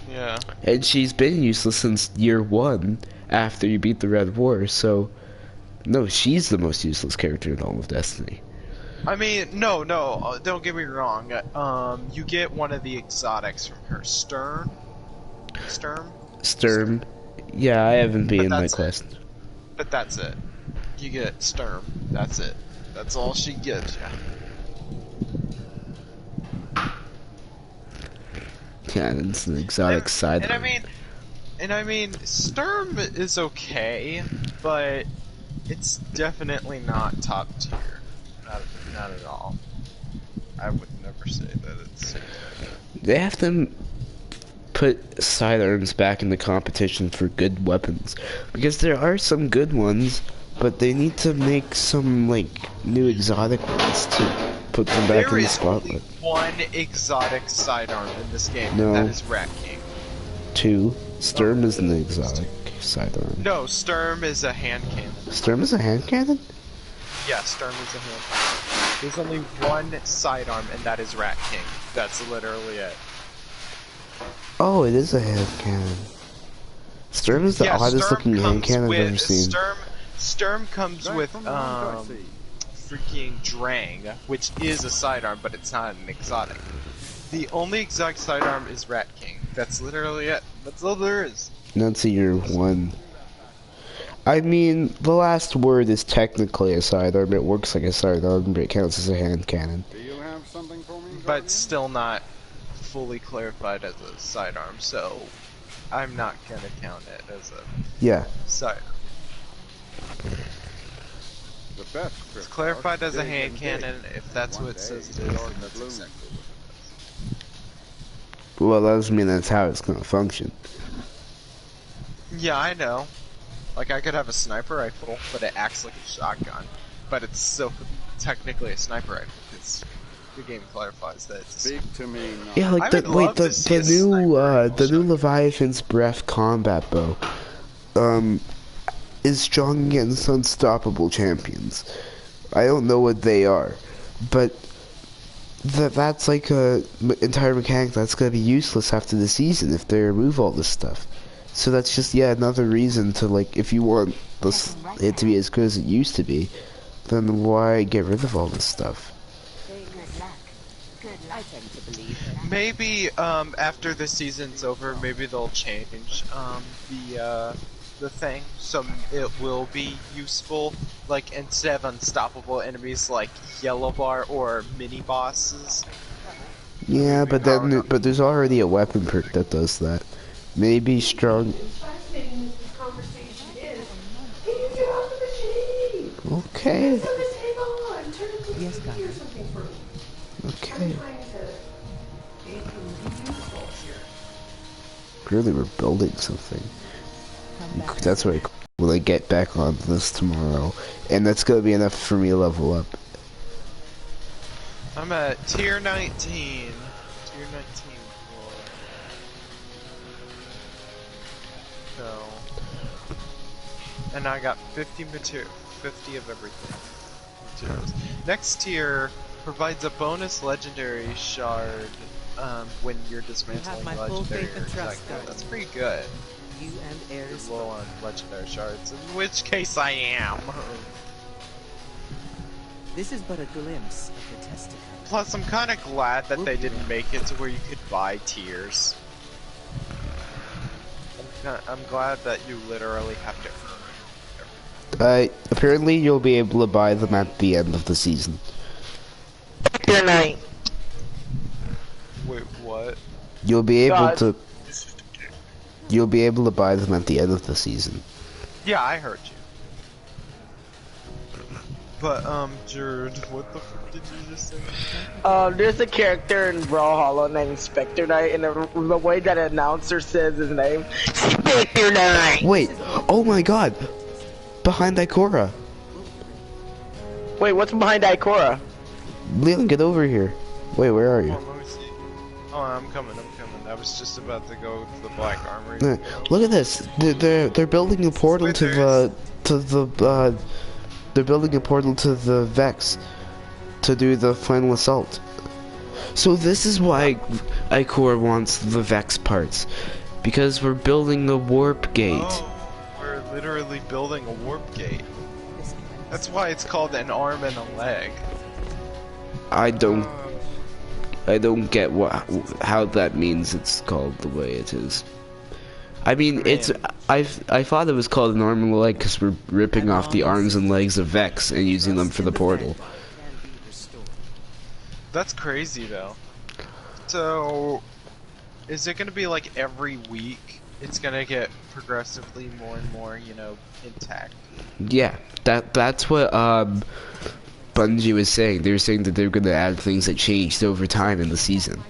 Yeah. And she's been useless since year 1, after you beat the Red War, so no, she's the most useless character in all of Destiny. I mean, no, don't get me wrong. You get one of the exotics from her. Stern? Sturm? Sturm. Yeah, I haven't been in my that's it. quest. But that's it. You get Sturm. That's it. That's all she gives you. Cannon's an exotic side. And I mean, Sturm is okay, but it's definitely not top tier. Not at all. I would never say that it's. They have to put sidearms back in the competition for good weapons, because there are some good ones, but they need to make some like new exotic ones to put them back in the spotlight. There is only one exotic sidearm in this game, No. and that is Rat King. 2. Sturm is an exotic sidearm. No, Sturm is a hand cannon. Sturm is a hand cannon? Yeah, Sturm is a hand cannon. There's only one sidearm, and that is Rat King. That's literally it. Oh, it is a hand cannon. Sturm is the oddest looking hand cannon I've ever seen. Sturm comes with freaking Drang, which is a sidearm, but it's not an exotic. The only exotic sidearm is Rat King. That's literally it. That's all there is. That's year 1. I mean, the last word is technically a sidearm. It works like a sidearm, but it counts as a hand cannon. Do you have something for me? But still not fully clarified as a sidearm, so I'm not gonna count it as a sidearm. The best. It's clarified as a hand cannon. If that's what it says it is, then that's exactly what it is. Well, that doesn't mean that's how it's gonna function. Yeah, I know. Like, I could have a sniper rifle, but it acts like a shotgun. But it's still technically a sniper rifle, because the game clarifies that it's... Speak to me now. Yeah, like the new Leviathan's Breath combat bow, is strong against unstoppable champions. I don't know what they are, but that's like a entire mechanic that's gonna be useless after the season if they remove all this stuff. So that's just another reason to, like, if you want it to be as good as it used to be, then why get rid of all this stuff? Maybe after the season's over, maybe they'll change the thing, so it will be useful. Like, instead of unstoppable enemies like Yellow Bar or mini bosses. Yeah, but there's already a weapon perk that does that. Maybe strong. Okay. Yes, guys. Okay. Really, we're building something. That's what when I get back on this tomorrow, and that's gonna be enough for me to level up. I'm at tier 19. Tier 19. So, and I got 50 material, 50 of everything. Materials. Next tier provides a bonus legendary shard when you're dismantling legendary. That's pretty good. You and heirs. Low on legendary shards, in which case I am. This is but a glimpse of the testing. Plus, I'm kind of glad that they didn't make it to where you could buy tiers. I'm glad that you literally have to earn. Apparently you'll be able to buy them at the end of the season. Good night. Wait, what? You'll be able to. You'll be able to buy them at the end of the season. Yeah, I heard you. But, Jared, what the fuck did you just say? There's a character in Brawlhalla named Spectre Knight, and the way that announcer says his name, Spectre Knight! Wait, oh my god! Behind Ikora! Wait, what's behind Ikora? Leon, get over here. Wait, where are you? Hold on, let me see. Oh, I'm coming. I was just about to go to the Black Armory. Look at this. They're building a portal they're building a portal to the Vex to do the final assault. So this is why Ikor wants the Vex parts, because we're building a warp gate. Oh, we're literally building a warp gate. That's why it's called an arm and a leg. I don't get how that means it's called the way it is. I mean, it's I thought it was called a normal leg because we're ripping off the arms and legs of Vex and using them for the portal. Can be restored. That's crazy though. So, is it gonna be like every week? It's gonna get progressively more and more, you know, intact. Yeah, that's what Bungie was saying. They were saying that they're gonna add things that changed over time in the season.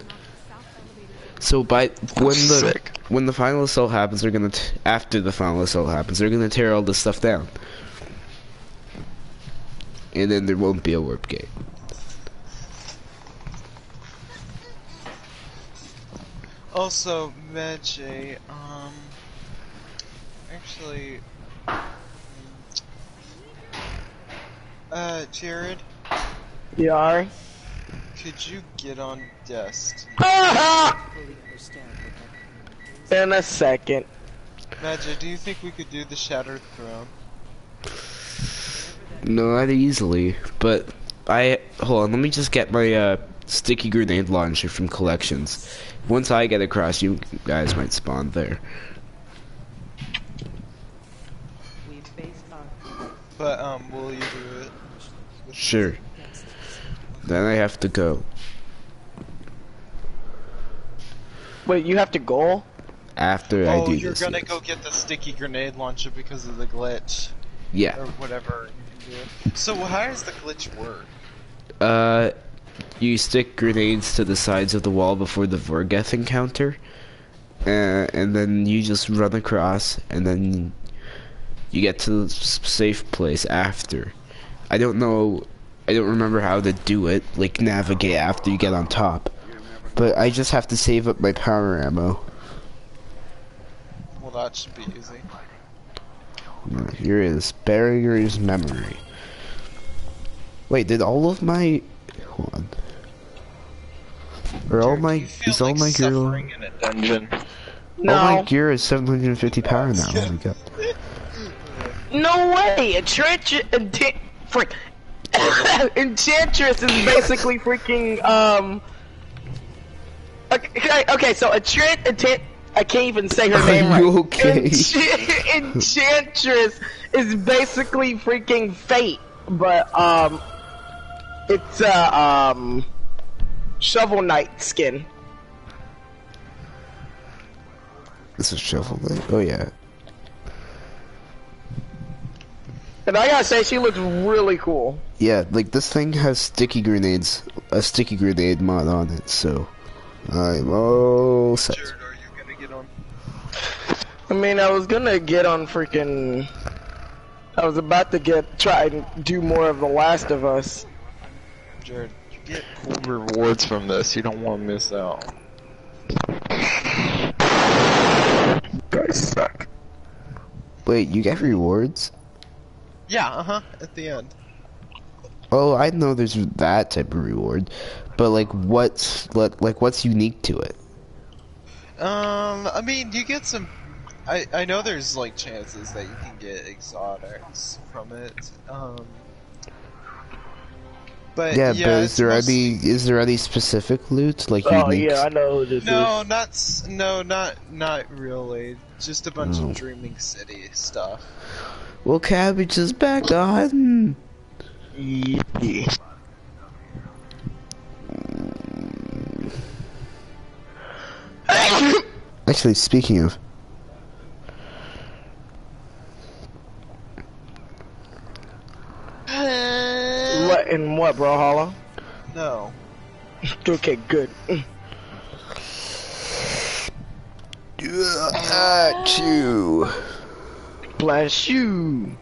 So when the final assault happens, they're gonna after the final assault happens, they're gonna tear all this stuff down, and then there won't be a warp gate. Also, Medjay, actually, Jared, Yeah. could you get on Dest? Fully understand what that In a second. Medjay, do you think we could do the Shattered Throne? Not easily, but hold on. Let me just get my sticky grenade launcher from collections. Once I get across, you guys might spawn there. we based our But, will you do it? Sure. Then I have to go. Wait, you have to go? After I Oh, do you're this. gonna yes. go get the sticky grenade launcher because of the glitch. Yeah. Or whatever you can do. So how does the glitch work? You stick grenades to the sides of the wall before the Vorgeth encounter, and then you just run across, and then you get to the safe place after. I don't remember how to do it, like navigate after you get on top, but I just have to save up my power ammo. Well, that should be easy. Here is Barrier's memory. Wait, did all of my... Hold on. Are all Jared, my... do you feel Is all like my gear... All suffering in a dungeon? my No. gear is 750 power now. Oh my god. No way! Frick. Enchantress is basically freaking, Okay, so I can't even say her name Are you right. okay? Enchantress is basically freaking Fate, but, it's a, Shovel Knight skin. This is Shovel Knight. Oh yeah. And I gotta say, she looks really cool. Yeah, like this thing has sticky grenades, a sticky grenade mod on it, so I'm all set. Jared, are you gonna get on? I mean, I was gonna get on freaking... I was about to try and do more of The Last of Us. Jared, you get cool rewards from this. You don't want to miss out. Guys suck. Wait, you get rewards? Yeah, at the end. Oh, I know there's that type of reward, but like what's unique to it? I mean, you get some... I know there's, like, chances that you can get exotics from it, but Yeah, yeah, but it's is there any specific loot, like Oh unique? yeah, I know who this No, not really. Just a bunch of Dreaming City stuff. Well, Cabbage is back on. is. Yeah. Actually, speaking of, What and what, bro, Hollow? No. Okay, good. Achoo. Bless you.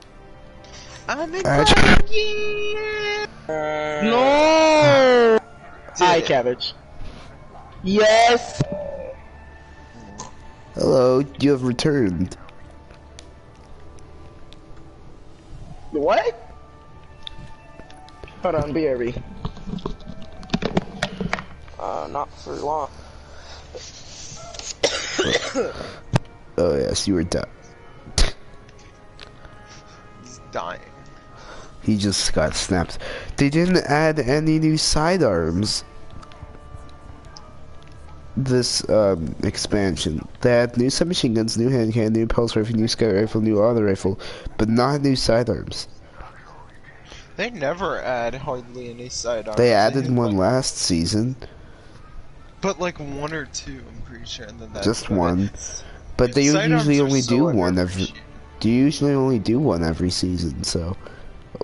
I'm in Achoo. No. Hi, it. Cabbage. Yes. Hello, you have returned. What? Hold on, BRB. Not for long. Oh yes, you were done. He's dying. He just got snapped. They didn't add any new sidearms. this expansion. They had new submachine guns, new hand cannon, new pulse rifle, new scout rifle, new auto rifle, but not new sidearms. They never add hardly any sidearms. They added had, one like, last season, but like one or two, I'm pretty sure, and then that's just about one. it. But they Sidearms usually are only so do one every. underappreciated. Do you usually only do one every season? So,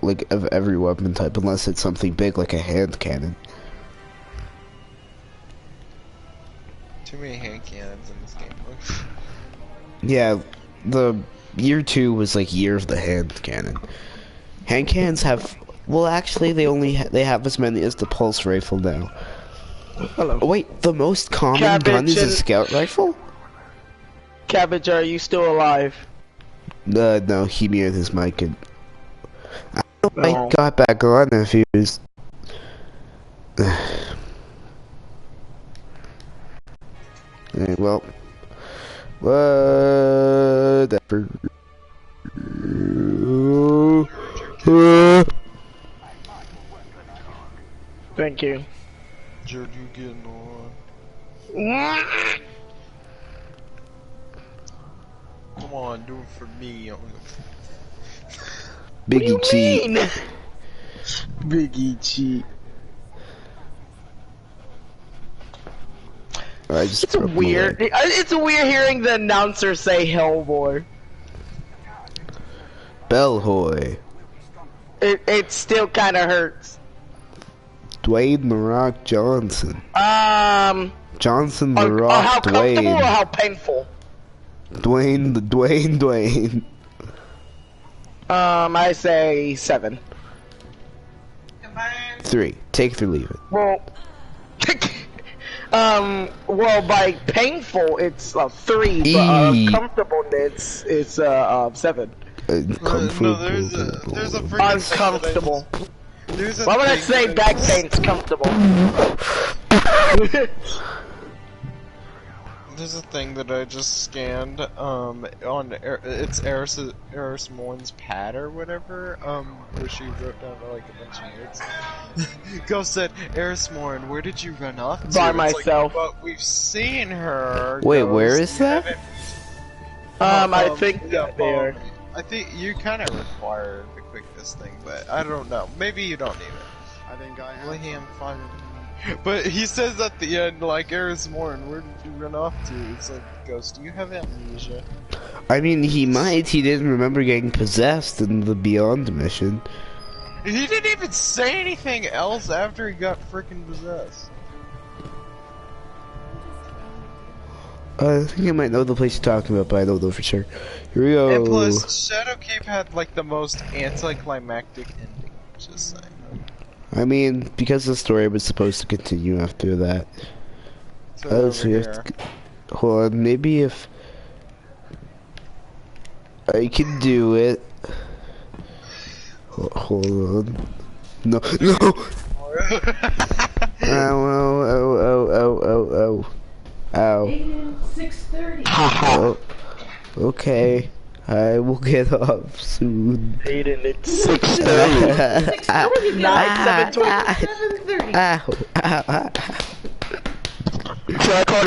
like of every weapon type, unless it's something big like a hand cannon. Too many hand cannons in this game. Yeah, the year 2 was like year of the hand cannon. Hand cannons have, well, actually, they have as many as the pulse rifle now. Hello. Oh, wait, the most common Cabbage gun is a and- scout rifle? Cabbage, are you still alive? No, he muted his mic and I No. got back on if he was. Alright, well, whatever. Thank you. Jared, you getting on? Come on, do it for me. Biggie cheat. mean? Biggie cheat. I just It's weird. It's weird hearing the announcer say Hellboy. Bellhoy. It still kind of hurts. Dwayne The Rock Johnson. Johnson The How Rock comfortable or Dwayne. how painful? Dwayne. I say 7. 3. Take it or leave it. Well, well, by painful it's 3, but E. comfortableness it's 7. No, there's a freaking Uncomfortable. There's a Why would I thing say that back pain's comfortable? There's a thing that I just scanned, it's Eris Morn's pad or whatever, where she wrote down like a bunch of notes. Ghost said, Eris Morn, where did you run off to? By It's like, myself. but we've seen her. Wait, Ghost. where is that? I think yeah, there. I think you kind of require to click this thing, but I don't know. Maybe you don't need it. I think I have. William fine. But he says at the end, like, Eris Morn, where did you run off to? It's like, Ghost, do you have amnesia? I mean, he might. He didn't remember getting possessed in the Beyond mission. He didn't even say anything else after he got freaking possessed. I think I might know the place you're talking about, but I don't know for sure. Here we go. And plus, Shadowkeep had, like, the most anticlimactic ending, just saying. I mean, because the story was supposed to continue after that. So Oh, over so you have here. to... Hold on, maybe if... I can do it. Hold on. No, no! Ow. Ow. 6:30. Oh, okay. I will get up soon. Aiden, it's 6:30. 7:30. Ow. Ow. Should I call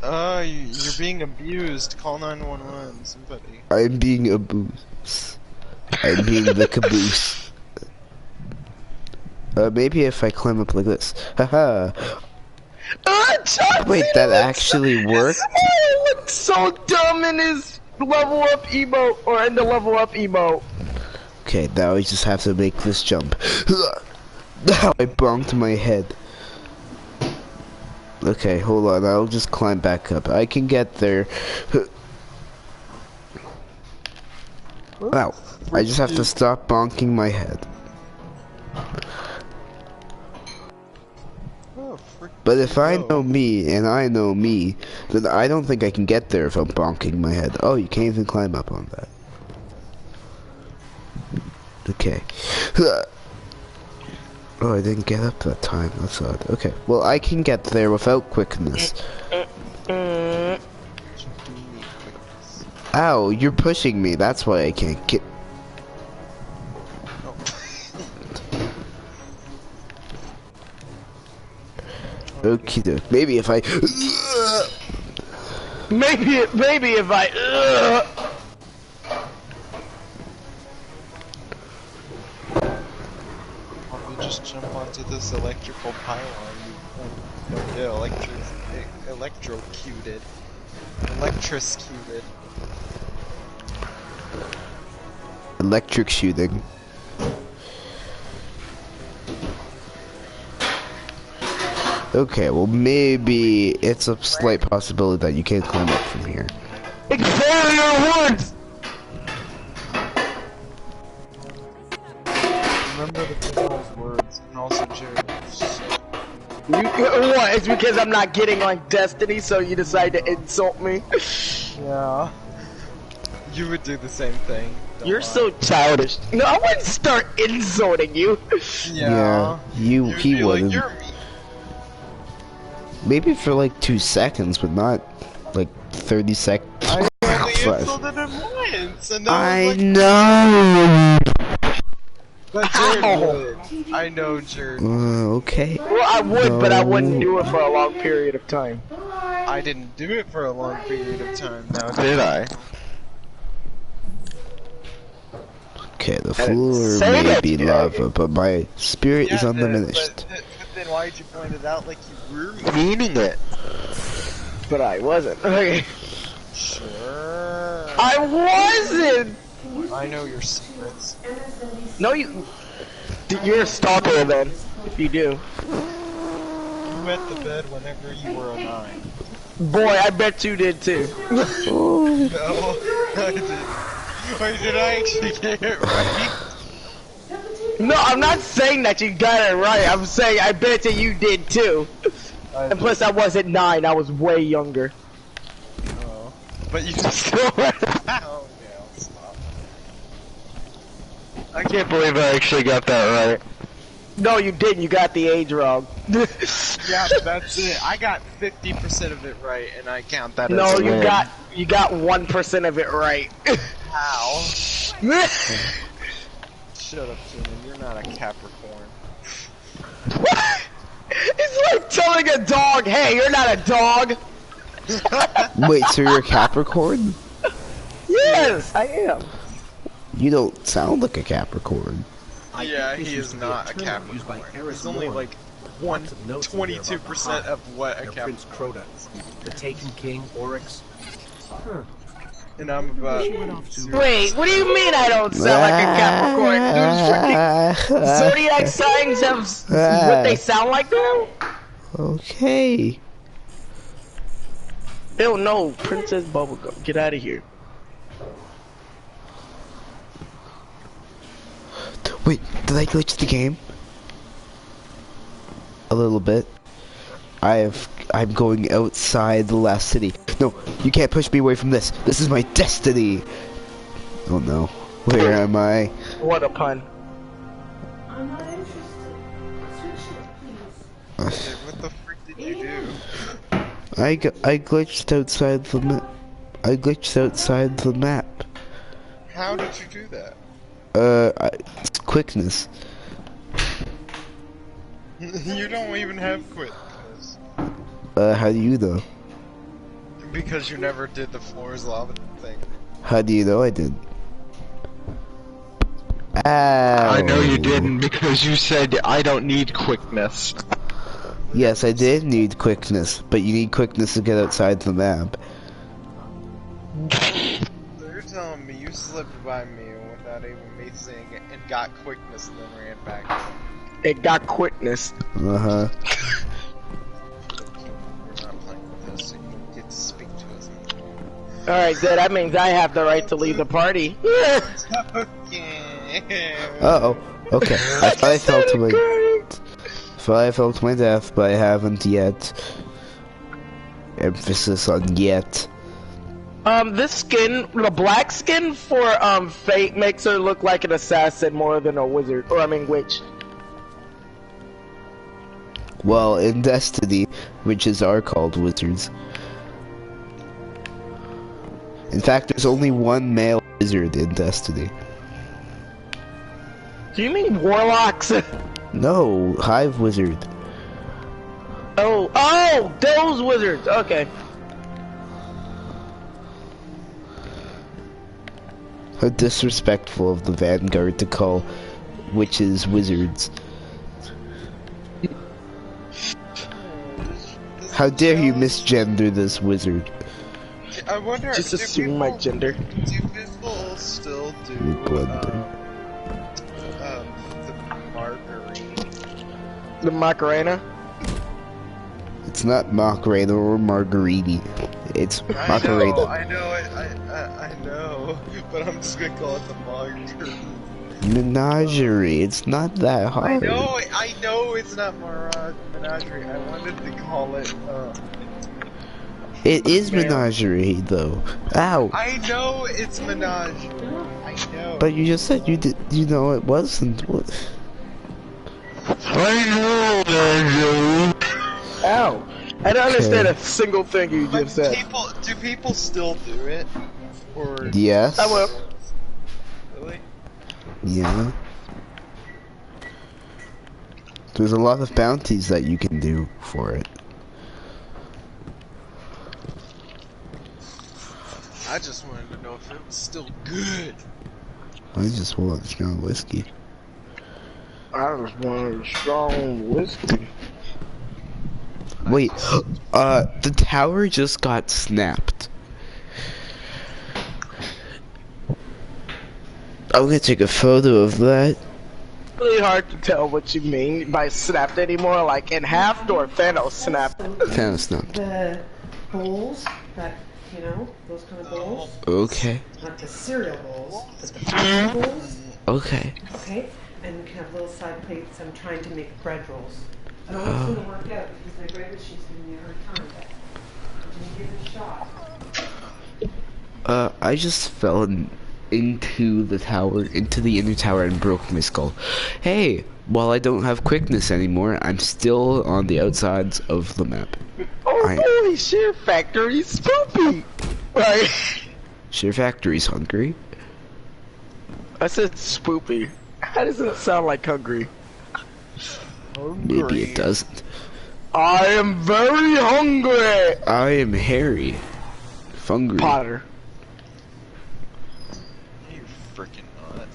911? You're being abused. Call 911, somebody. I'm being abused. I'm being the caboose. Maybe if I climb up like this. Haha. Wait, that actually worked? He looks so dumb in his level up emote, or in the level up emote. Okay, now I just have to make this jump. Now I bonked my head. Okay, hold on, I'll just climb back up. I can get there. Wow, I just have to stop bonking my head. Oh, frick. But if I know me, and I know me, then I don't think I can get there if I'm bonking my head. Oh, you can't even climb up on that. Okay. Oh, I didn't get up that time. That's odd. Okay. Well, I can get there without quickness. Ow, you're pushing me. That's why I can't get... Okie doke. Maybe if I. Maybe if I. Let me just jump onto this electrical pylon. You don't get electrocuted. Electrocuted. Electric shooting. Okay, well maybe it's a slight possibility that you can't climb up from here. Exactly your words! Remember the people's words, and also Jared. What? It's because I'm not getting on Destiny, so you decide to insult me? Yeah. You would do the same thing. You're so childish. No, I wouldn't start insulting you. Yeah. He be wouldn't. Like, you're me. Maybe for like 2 seconds, but not like 30 seconds. I only insulted him once, and I like, know. but Jared would. I know Jared. Okay. Well, I would, but I wouldn't do it for a long period of time. I didn't do it for a long period of time now, did I? Okay, the floor say may that, be Jared. lava, but my spirit is undiminished. But then why'd you point it out like you were meaning it? But I wasn't. Okay. Sure. I wasn't! I know your secrets. No, you're a stalker then, if you do. You wet the bed whenever you were a 9. Boy, I bet you did too. No, I didn't. Wait, did I actually get it right? No, I'm not saying that you got it right. I'm saying I bet you did too. And plus, I wasn't 9. I was way younger. Oh. But you just oh, yeah, I'll stop. I can't believe I actually got that right. No, you didn't. You got the age wrong. Yeah, that's it. I got 50% of it right, and I count that No, as a you win. got 1% of it right. How? Shut up, Keenan. You're not a Capricorn. What? It's like telling a dog, "Hey, you're not a dog." Wait, so you're a Capricorn? Yes, I am. You don't sound like a Capricorn. Yeah, he is not a Capricorn. He's only like 22% of what a Capricorn Prince Crota, the Taken King, Oryx. and I'm about. Wait, what do you mean I don't sound like a Capricorn? Dude, freaking zodiac signs have what they sound like now? Okay. Ew, no, Princess Bubblegum, get out of here. Wait, did I glitch the game? A little bit. I'm going outside the last city. No, you can't push me away from this. This is my destiny. Oh no. Where am I? What a pun. I'm not interested. Switch it, please. What the frick did you do? I glitched outside the map. I glitched outside the map. How did you do that? It's quickness. You don't even have quickness. How do you know? Because you never did the floors lava thing. How do you know I did? Ow. I know you didn't because you said I don't need quickness. Yes, I did need quickness, but you need quickness to get outside the map. So you're telling me you slipped by me without even me seeing it and got quickness and then ran back. It got quickness. Uh-huh. We're not playing with this, so you don't get to speak to us anymore. Alright, so that means I have the right to leave the party. Okay. Uh-oh. Okay. I thought I fell to my death, but I haven't yet. Emphasis on yet. This skin, the black skin for Fate makes her look like an assassin more than a wizard, or I mean witch. Well, in Destiny, witches are called wizards. In fact, there's only one male wizard in Destiny. Do you mean warlocks? No, Hive Wizard. Oh, Oh, those wizards. Okay. How disrespectful of the Vanguard to call witches wizards. How dare you misgender this wizard? I wonder. Just do assume my gender. Do people still do You blunder. the margarine? The Macarena. It's not Macarena or Margarini. It's Macarena. I know, but I'm just gonna call it the margarine. Menagerie. It's not that hard. I know it's not menagerie. I wanted to call it, It is menagerie, though. Ow! I know it's menagerie. I know. But you just said you did. You know it wasn't. What? Ow. I don't understand a single thing you But just said. do people still do it? Or Yes. I will. really? Yeah. There's a lot of bounties that you can do for it. I just wanted to know if it was still good. I just want strong whiskey. I just wanted a strong whiskey. Wait, the tower just got snapped. I'm gonna take a photo of that. Really hard to tell what you mean by snapped anymore, like in half or Thanos snapped. Thanos snapped. The bowls that, you know, those kind of bowls. Okay. Not the cereal bowls, but the pasta bowls. Okay. Okay? And you can have little side plates. I'm trying to make bread rolls. I don't know if it's going to work out because my bread machine's giving me a hard time, but I'm going to give it a shot. I just fell into the tower, into the inner tower, and broke my skull. Hey, while I don't have quickness anymore, I'm still on the outsides of the map. Oh, holy shit, factory spoopy! Right. Sheer Factory's hungry. I said spoopy. How does that sound like hungry? Maybe it doesn't. I am very hungry! I am Harry. Hungry. Potter. You freaking nut.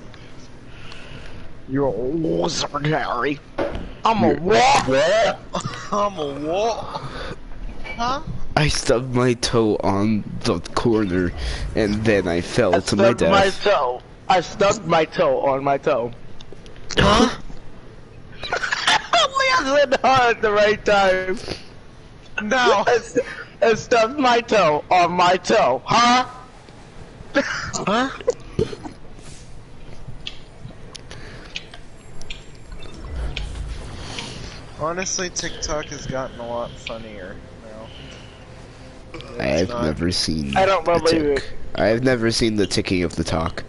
You're a wizard, Harry. I'm a what? I'm a what? Huh? I stubbed my toe on the corner, and then I fell to my death. My toe. I stubbed my toe on my toe. Huh? Leon said hard at the right time. No. I stubbed my toe on my toe. Huh? Huh? Honestly, TikTok has gotten a lot funnier now. I have never seen. I don't the believe tick. it. I have never seen the ticking of the talk.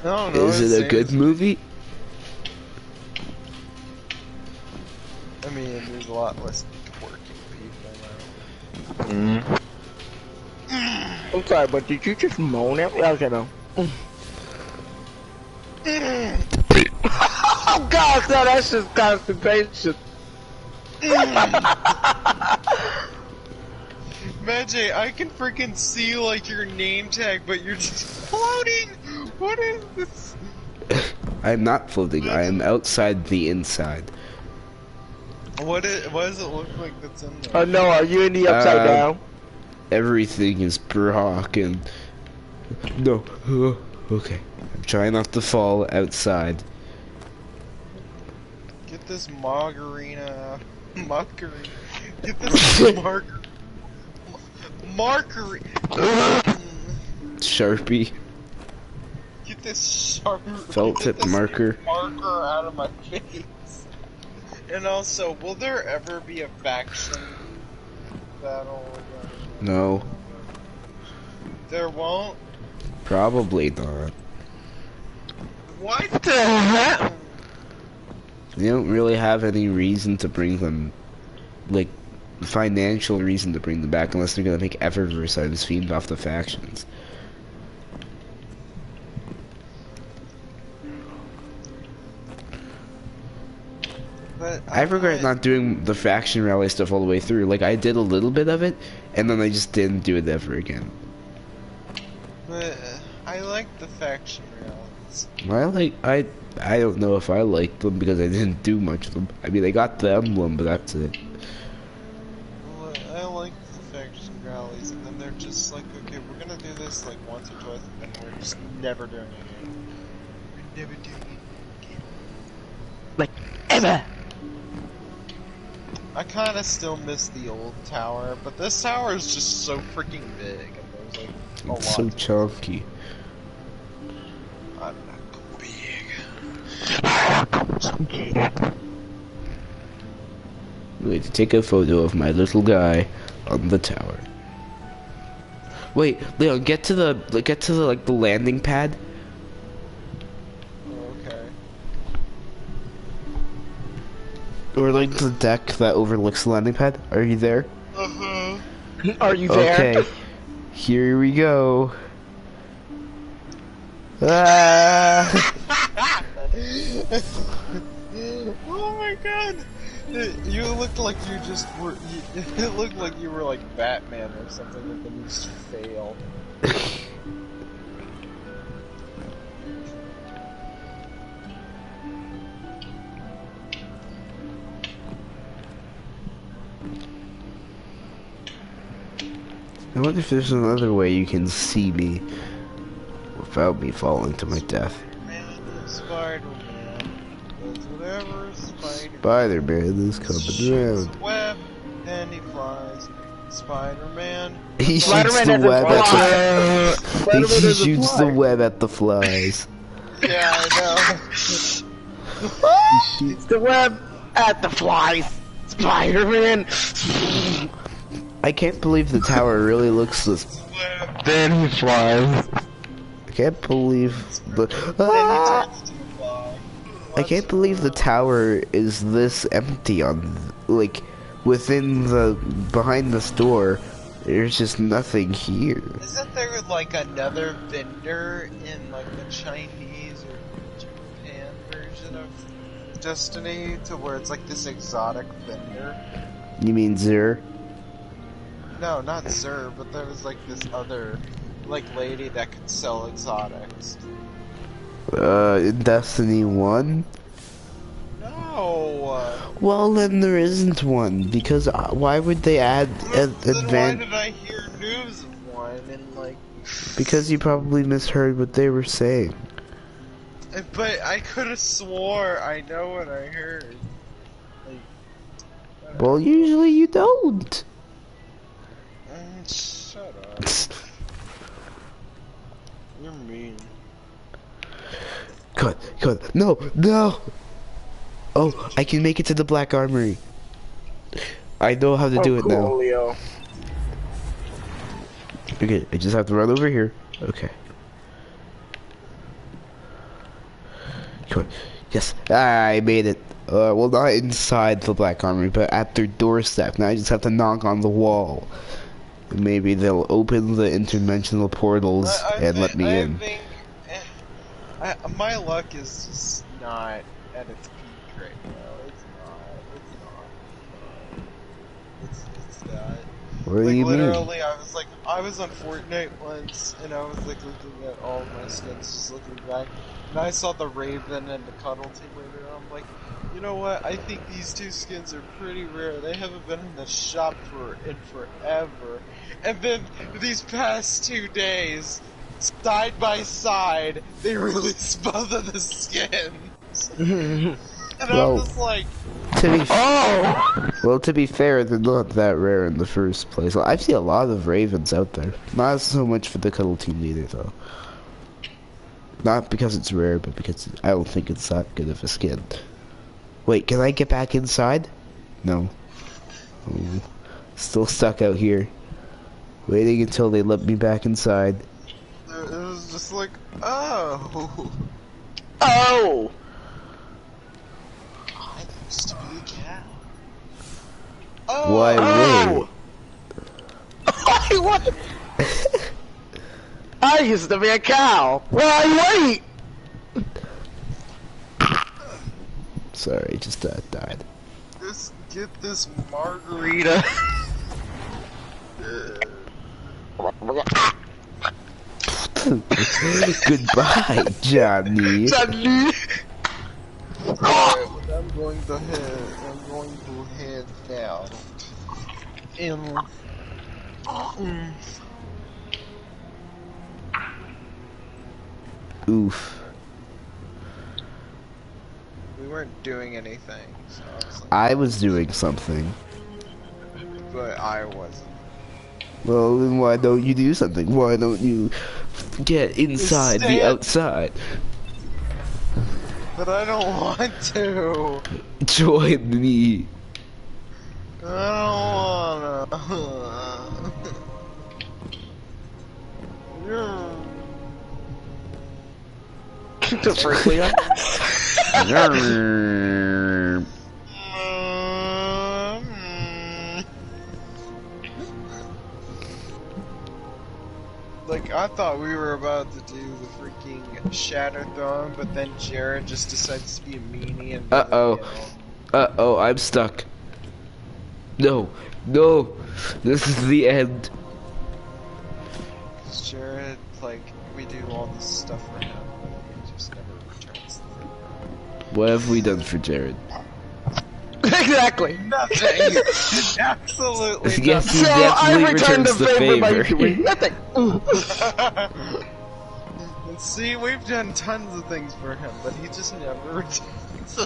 No, no. Is it a good movie? I mean, there's a lot less working people now. I'm sorry, but did you just moan at me? Okay, no. Oh gosh, no, that's just constipation. Magic, I can freaking see like your name tag, but you're just floating. What is this? I'm not floating. I am outside the inside. What does it look like that's in there? Oh no, are you in the upside down? Everything is broken. No. Okay. I'm trying not to fall outside. Get this margarina. Get this margarine. Sharpie. Get this sharp Felt tip marker. marker out of my face. And also, will there ever be a faction battle? No. There won't? Probably not. What the hell? They don't really have any reason to bring them, like, financial reason to bring them back unless they're gonna make Eververse out of feed off the factions. But I regret not doing the faction rally stuff all the way through. Like, I did a little bit of it, and then I just didn't do it ever again. But I like the faction rallies. I don't know if I liked them because I didn't do much of them. I mean, I got the emblem, but that's it. Well, I like the faction rallies, and then they're just like, okay, we're gonna do this like once or twice, and then we're just never doing it again. We're never doing it again. Like, ever! I kind of still miss the old tower, but this tower is just so freaking big, and there's like a lot. It's so chunky. I'm not big. Wait, to take a photo of my little guy on the tower. Wait, Leon, get to the like the landing pad. Okay. Or like the deck that overlooks the landing pad. Are you there? Are you there? Okay. Here we go. Ah! Oh my god! You looked like you just were. It looked like you were like Batman or something, and then you just fail. I wonder if there's another way you can see me without me falling to my death. Spider-Man does whatever Spider-Man. Spider-Man is coming shoots around. a web and he flies. Spider-Man. He shoots Spider-Man the doesn't web at fly. the Spider-Man he doesn't shoots fly. the web at the flies. Yeah, I It's the web at the flies. Spider-Man. I can't believe the tower really looks this. know. Then he flies. I can't believe the. Then Ah! he turns to a fly. I can't believe the tower is this empty on, like, within the, behind this door, there's just nothing here. Isn't there like another vendor in like the Chinese or Japan version of Destiny to where it's like this exotic vendor? You mean Zer? No, not Zer, but there was like this other like lady that could sell exotics. In Destiny 1? No. Well, then there isn't one, because why would they add Then why advanced? did I hear news of one and like? Because you probably misheard what they were saying. But I could have swore I know what I heard. Like, Well, usually you don't. Shut up. You're mean. God, no, no! Oh, I can make it to the Black Armory. I know how to do it now. Leo. Okay, I just have to run over here. Okay. Come on. Yes, I made it. Well, not inside the Black Armory, but at their doorstep. Now I just have to knock on the wall. Maybe they'll open the interdimensional portals and let me in. Think, my luck is just not at its peak right now. It's not. What do Like you mean? literally, I was on Fortnite once, and I was like looking at all my skins, just looking back, and I saw the Raven and the Cuddle Team Leader, and I'm like, you know what? I think these two skins are pretty rare. They haven't been in the shop in forever. And then these past 2 days, side by side, they released both of the skins. And Well, I'm just like, to be fair, they're not that rare in the first place. Well, I've seen a lot of Ravens out there. Not so much for the Cuddle Team Leader, though. Not because it's rare, but because I don't think it's that good of a skin. Wait, can I get back inside? No. Oh, still stuck out here. Waiting until they let me back inside. it was just like, oh. Oh! I used to be a cow. Oh. Why Oh! wait? What? I used to be a cow. Why wait? Sorry, just died. Get this margarita. Goodbye, Johnny. Johnny. I'm going to head down. Oof. We weren't doing anything, so I was doing something. but I wasn't. Well, then why don't you do something? Why don't you get inside the outside? But I don't want to. Join me. I don't wanna. To first Leon. Like, I thought we were about to do the freaking Shadow Throne, but then Jared just decides to be a meanie and Uh-oh, I'm stuck. No, this is the end. Jared, like, we do all this stuff for him, but he just never returns. What have we done for Jared? Exactly. Nothing! Absolutely Yes, nothing! he So I definitely returned returns the the favor by favor. doing nothing. See, we've done tons of things for him, but he just never returns.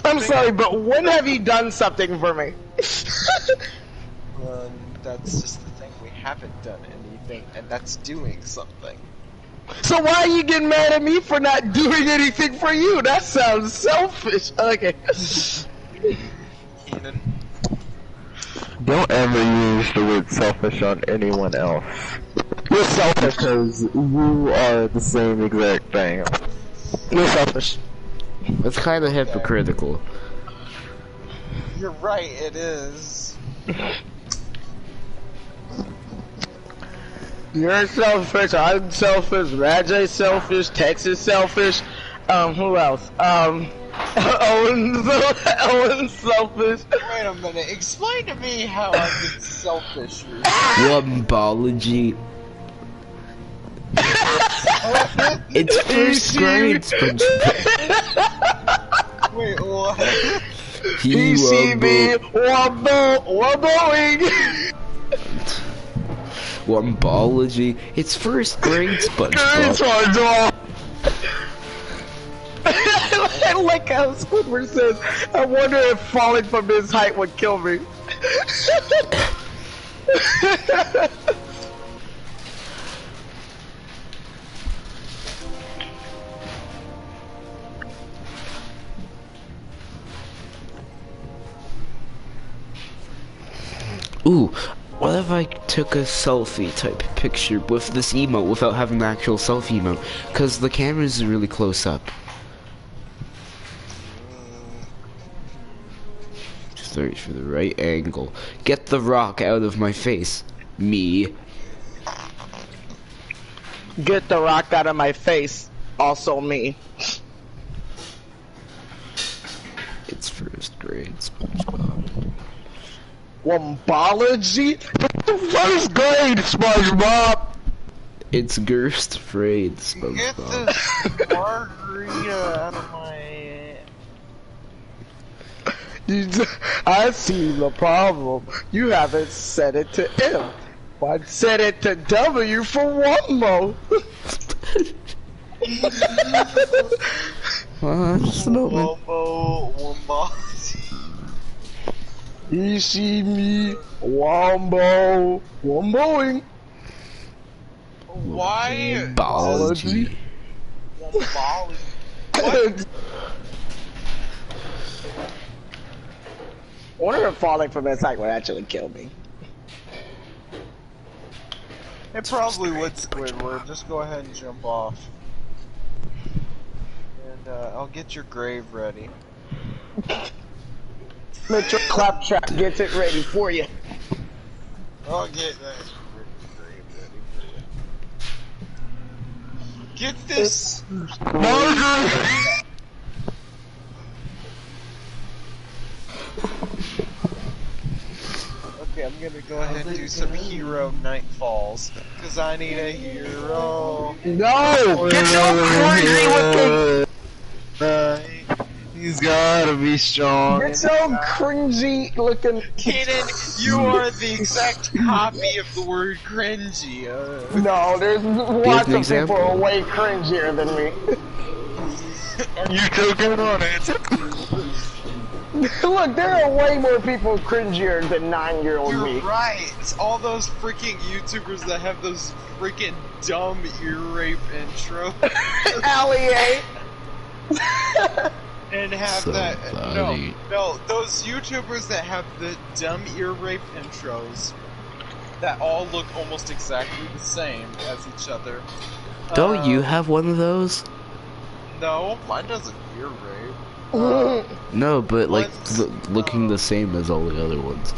I'm sorry, but when have you done something for me? That's just the thing, we haven't done anything, and that's doing something. So why are you getting mad at me for not doing anything for you? That sounds selfish. Okay. Keenan. Don't ever use the word selfish on anyone else. You're selfish. Because you are the same exact thing. You're selfish. That's kind of hypocritical. You're right, it is. You're selfish. I'm selfish. Rajay's selfish. Tex is selfish. Who else? Owen's selfish. Wait a minute, explain to me how I've been selfish. Wombology. It's first grade, SpongeBob. Wait, what? He see me wobbling. Wombology. It's first grade, SpongeBob. SpongeBob. I like how Squidward says, I wonder if falling from his height would kill me. Ooh, what if I took a selfie type picture with this emote without having the actual selfie emote? Because the camera is really close up. Search for the right angle. Get the rock out of my face. Me. Get the rock out of my face. Also me. It's first grade, SpongeBob. Wombology? First grade, SpongeBob! It's Gerst grade, Get SpongeBob. this margarita out of my... I see the problem. You haven't set it to M. But set it to W for Wumbo. Just a moment. Wombo. You see me, Wumbo, Wumboing. Why? Wombology. Wombology. I wonder if falling from his height would actually kill me. It probably would, Squidward. Just go ahead and jump off. And I'll get your grave ready. Let your claptrap get it ready for you. I'll get that grave ready for you. Get this! gonna go ahead and do some hero nightfalls. Cause I need a hero. No! Get so cringy looking! He's gotta be strong. Get so cringy looking. Keenan, you are the exact copy of the word cringy. No, there's lots an of people example. way cringier than me. Are you joking on it? Look, there are way more people cringier than 9-year-old You're me. right. It's all those freaking YouTubers that have those freaking dumb ear rape intros. Allie, And have So that funny. no, those YouTubers that have the dumb ear rape intros that all look almost exactly the same as each other. Don't you have one of those? No, mine doesn't ear rape. No, but like One's, looking the same as all the other ones.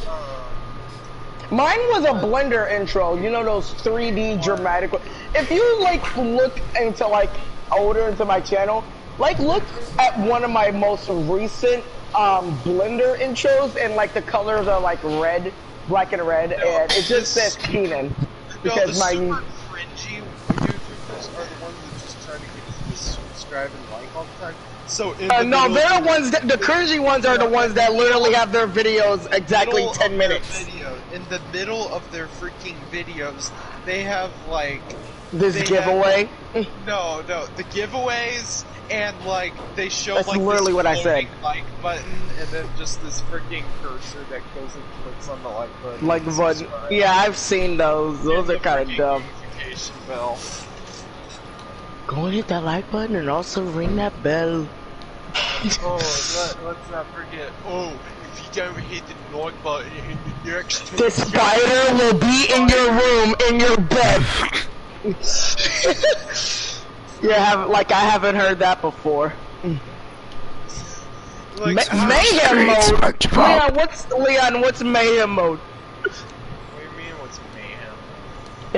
Mine was a Blender intro, you know those 3D dramatic. If you like look into like older into my channel, like look at one of my most recent Blender intros, and like the colors are like red, black and red, and it just says Keenan because the my super cringy YouTubers are the ones that just try to get you to subscribe and like all the time. So in the no, middle they're of the ones that the cringy ones are the ones that literally have their videos exactly middle 10 of their minutes. video, in the middle of their freaking videos, they have like This they giveaway. have- no, the giveaways, and like they show That's like literally this what I said. floating like button, and then just this freaking cursor that goes and clicks on the like button. Like the button. Subscribe. Yeah, I've seen those. Those And are the kind of freaking dumb. notification bell. Go and hit that like button and also ring that bell. Oh, let's not forget. Oh, if you don't hit the like button in the next The spider will be in your room, in your bed. Yeah, like I haven't heard that before. like, Mayhem mode. SpongeBob. Leon? What's mayhem mode What do you mean? What's mayhem?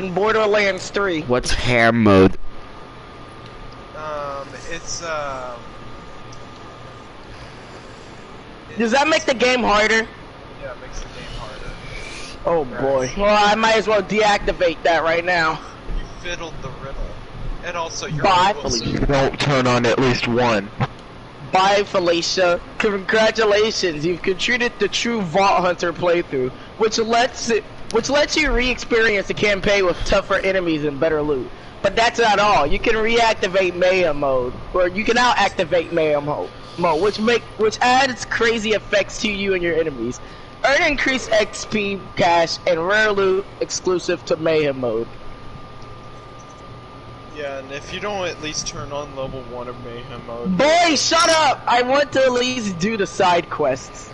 in Borderlands 3? What's ham mode? It's Does that make the game harder? yeah, it makes the game harder. Oh boy. Well, I might as well deactivate that right now. You fiddled the riddle, and also you're Bye, also- You don't turn on at least one. Bye, Felicia. Congratulations, you've completed the true Vault Hunter playthrough, which lets you re-experience the campaign with tougher enemies and better loot. But that's not all. You can reactivate Mayhem mode, or you can now activate Mayhem mode, which adds crazy effects to you and your enemies. Earn increased XP, cash, and rare loot exclusive to Mayhem mode. Yeah, and if you don't at least turn on level 1 of Mayhem mode, Boy, shut up! I want to at least do the side quests.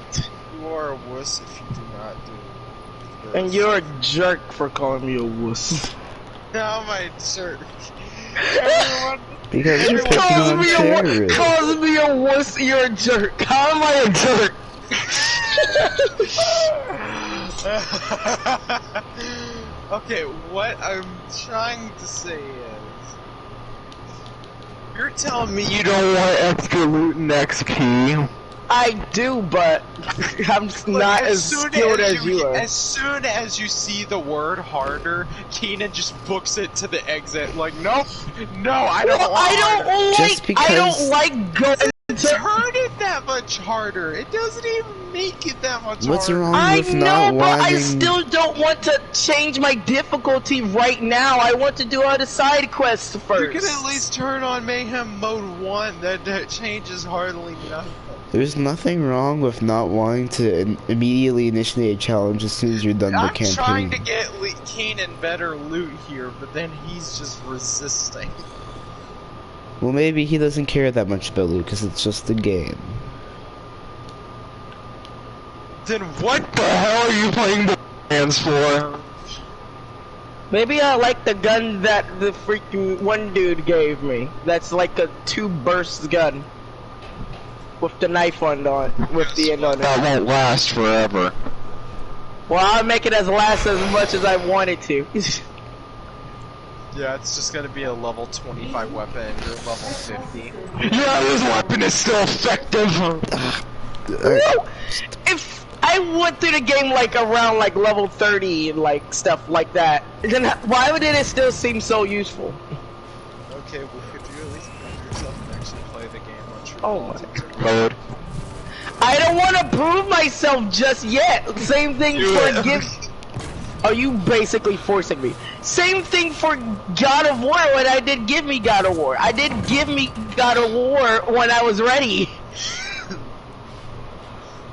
you are a wuss if you do not do this. And you're a jerk for calling me a wuss. How am I jerk? Everyone, Because you're Everyone picking on terrorists. calls me a wuss, you're a jerk. How am I a jerk? okay, what I'm trying to say is, you're telling me You don't want extra loot and XP. I do, but I'm not as soon skilled as you are. As soon as you see the word harder, Keenan just books it to the exit. Like, nope, no, I don't. Well, want harder. Just I don't because- like going to. Turn it that much harder. It doesn't even make it that much What's harder. wrong I with know, not but I wanting? still don't want to change my difficulty right now. I want to do all the side quests first. You can at least turn on Mayhem Mode 1. That changes hardly nothing. There's nothing wrong with not wanting to immediately initiate a challenge as soon as you're done the I'm campaign. trying to get Keenan better loot here, but then he's just resisting. Well, maybe he doesn't care that much about loot because it's just a game. Then what The hell are you playing the hands for? Maybe I like the gun that the freaking one dude gave me. That's like a 2 burst gun. With the knife on with the end on it. That won't last forever. Well, I'll make it as last as much as I want it to. Yeah, it's just gonna be a level 25 weapon and you're level 50. Yeah, this weapon is still effective. If I I went through the game like around like level 30 and like stuff like that. Then why did it still seem so useful? Okay, well, could you at least prove yourself and actually play the game on true Oh my quality? Mode. I don't want to prove myself just yet. Same thing for give. Are you basically forcing me? Same thing for God of War when I did give me God of War. I did give me God of War when I was ready.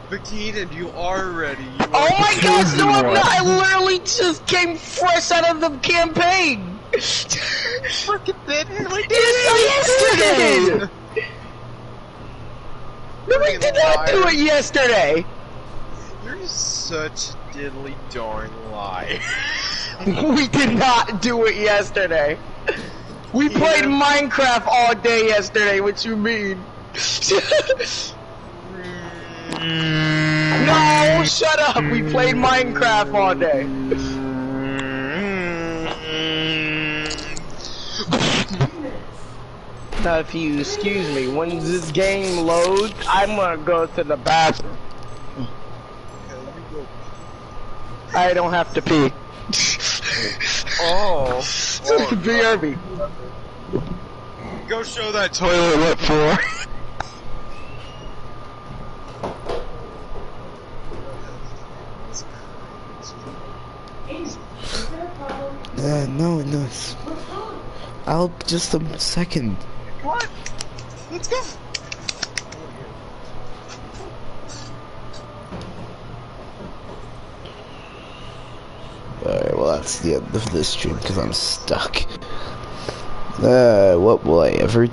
But Keaton, you are ready. You Oh are my gosh, no I'm not. I literally just came fresh out of the campaign. freaking did it like Yes, I did. No, we did not do it yesterday. You're such a diddly darn lie. We did not do it yesterday. We played Minecraft all day yesterday, what you mean? No, shut up! We played Minecraft all day. Now, if you excuse me, when this game loads, I'm gonna go to the bathroom. I don't have to pee. Oh. BRB. Go show that toilet what for. No, I'll just a second. What? Let's go. Alright, well that's the end of this stream because I'm stuck. What will I ever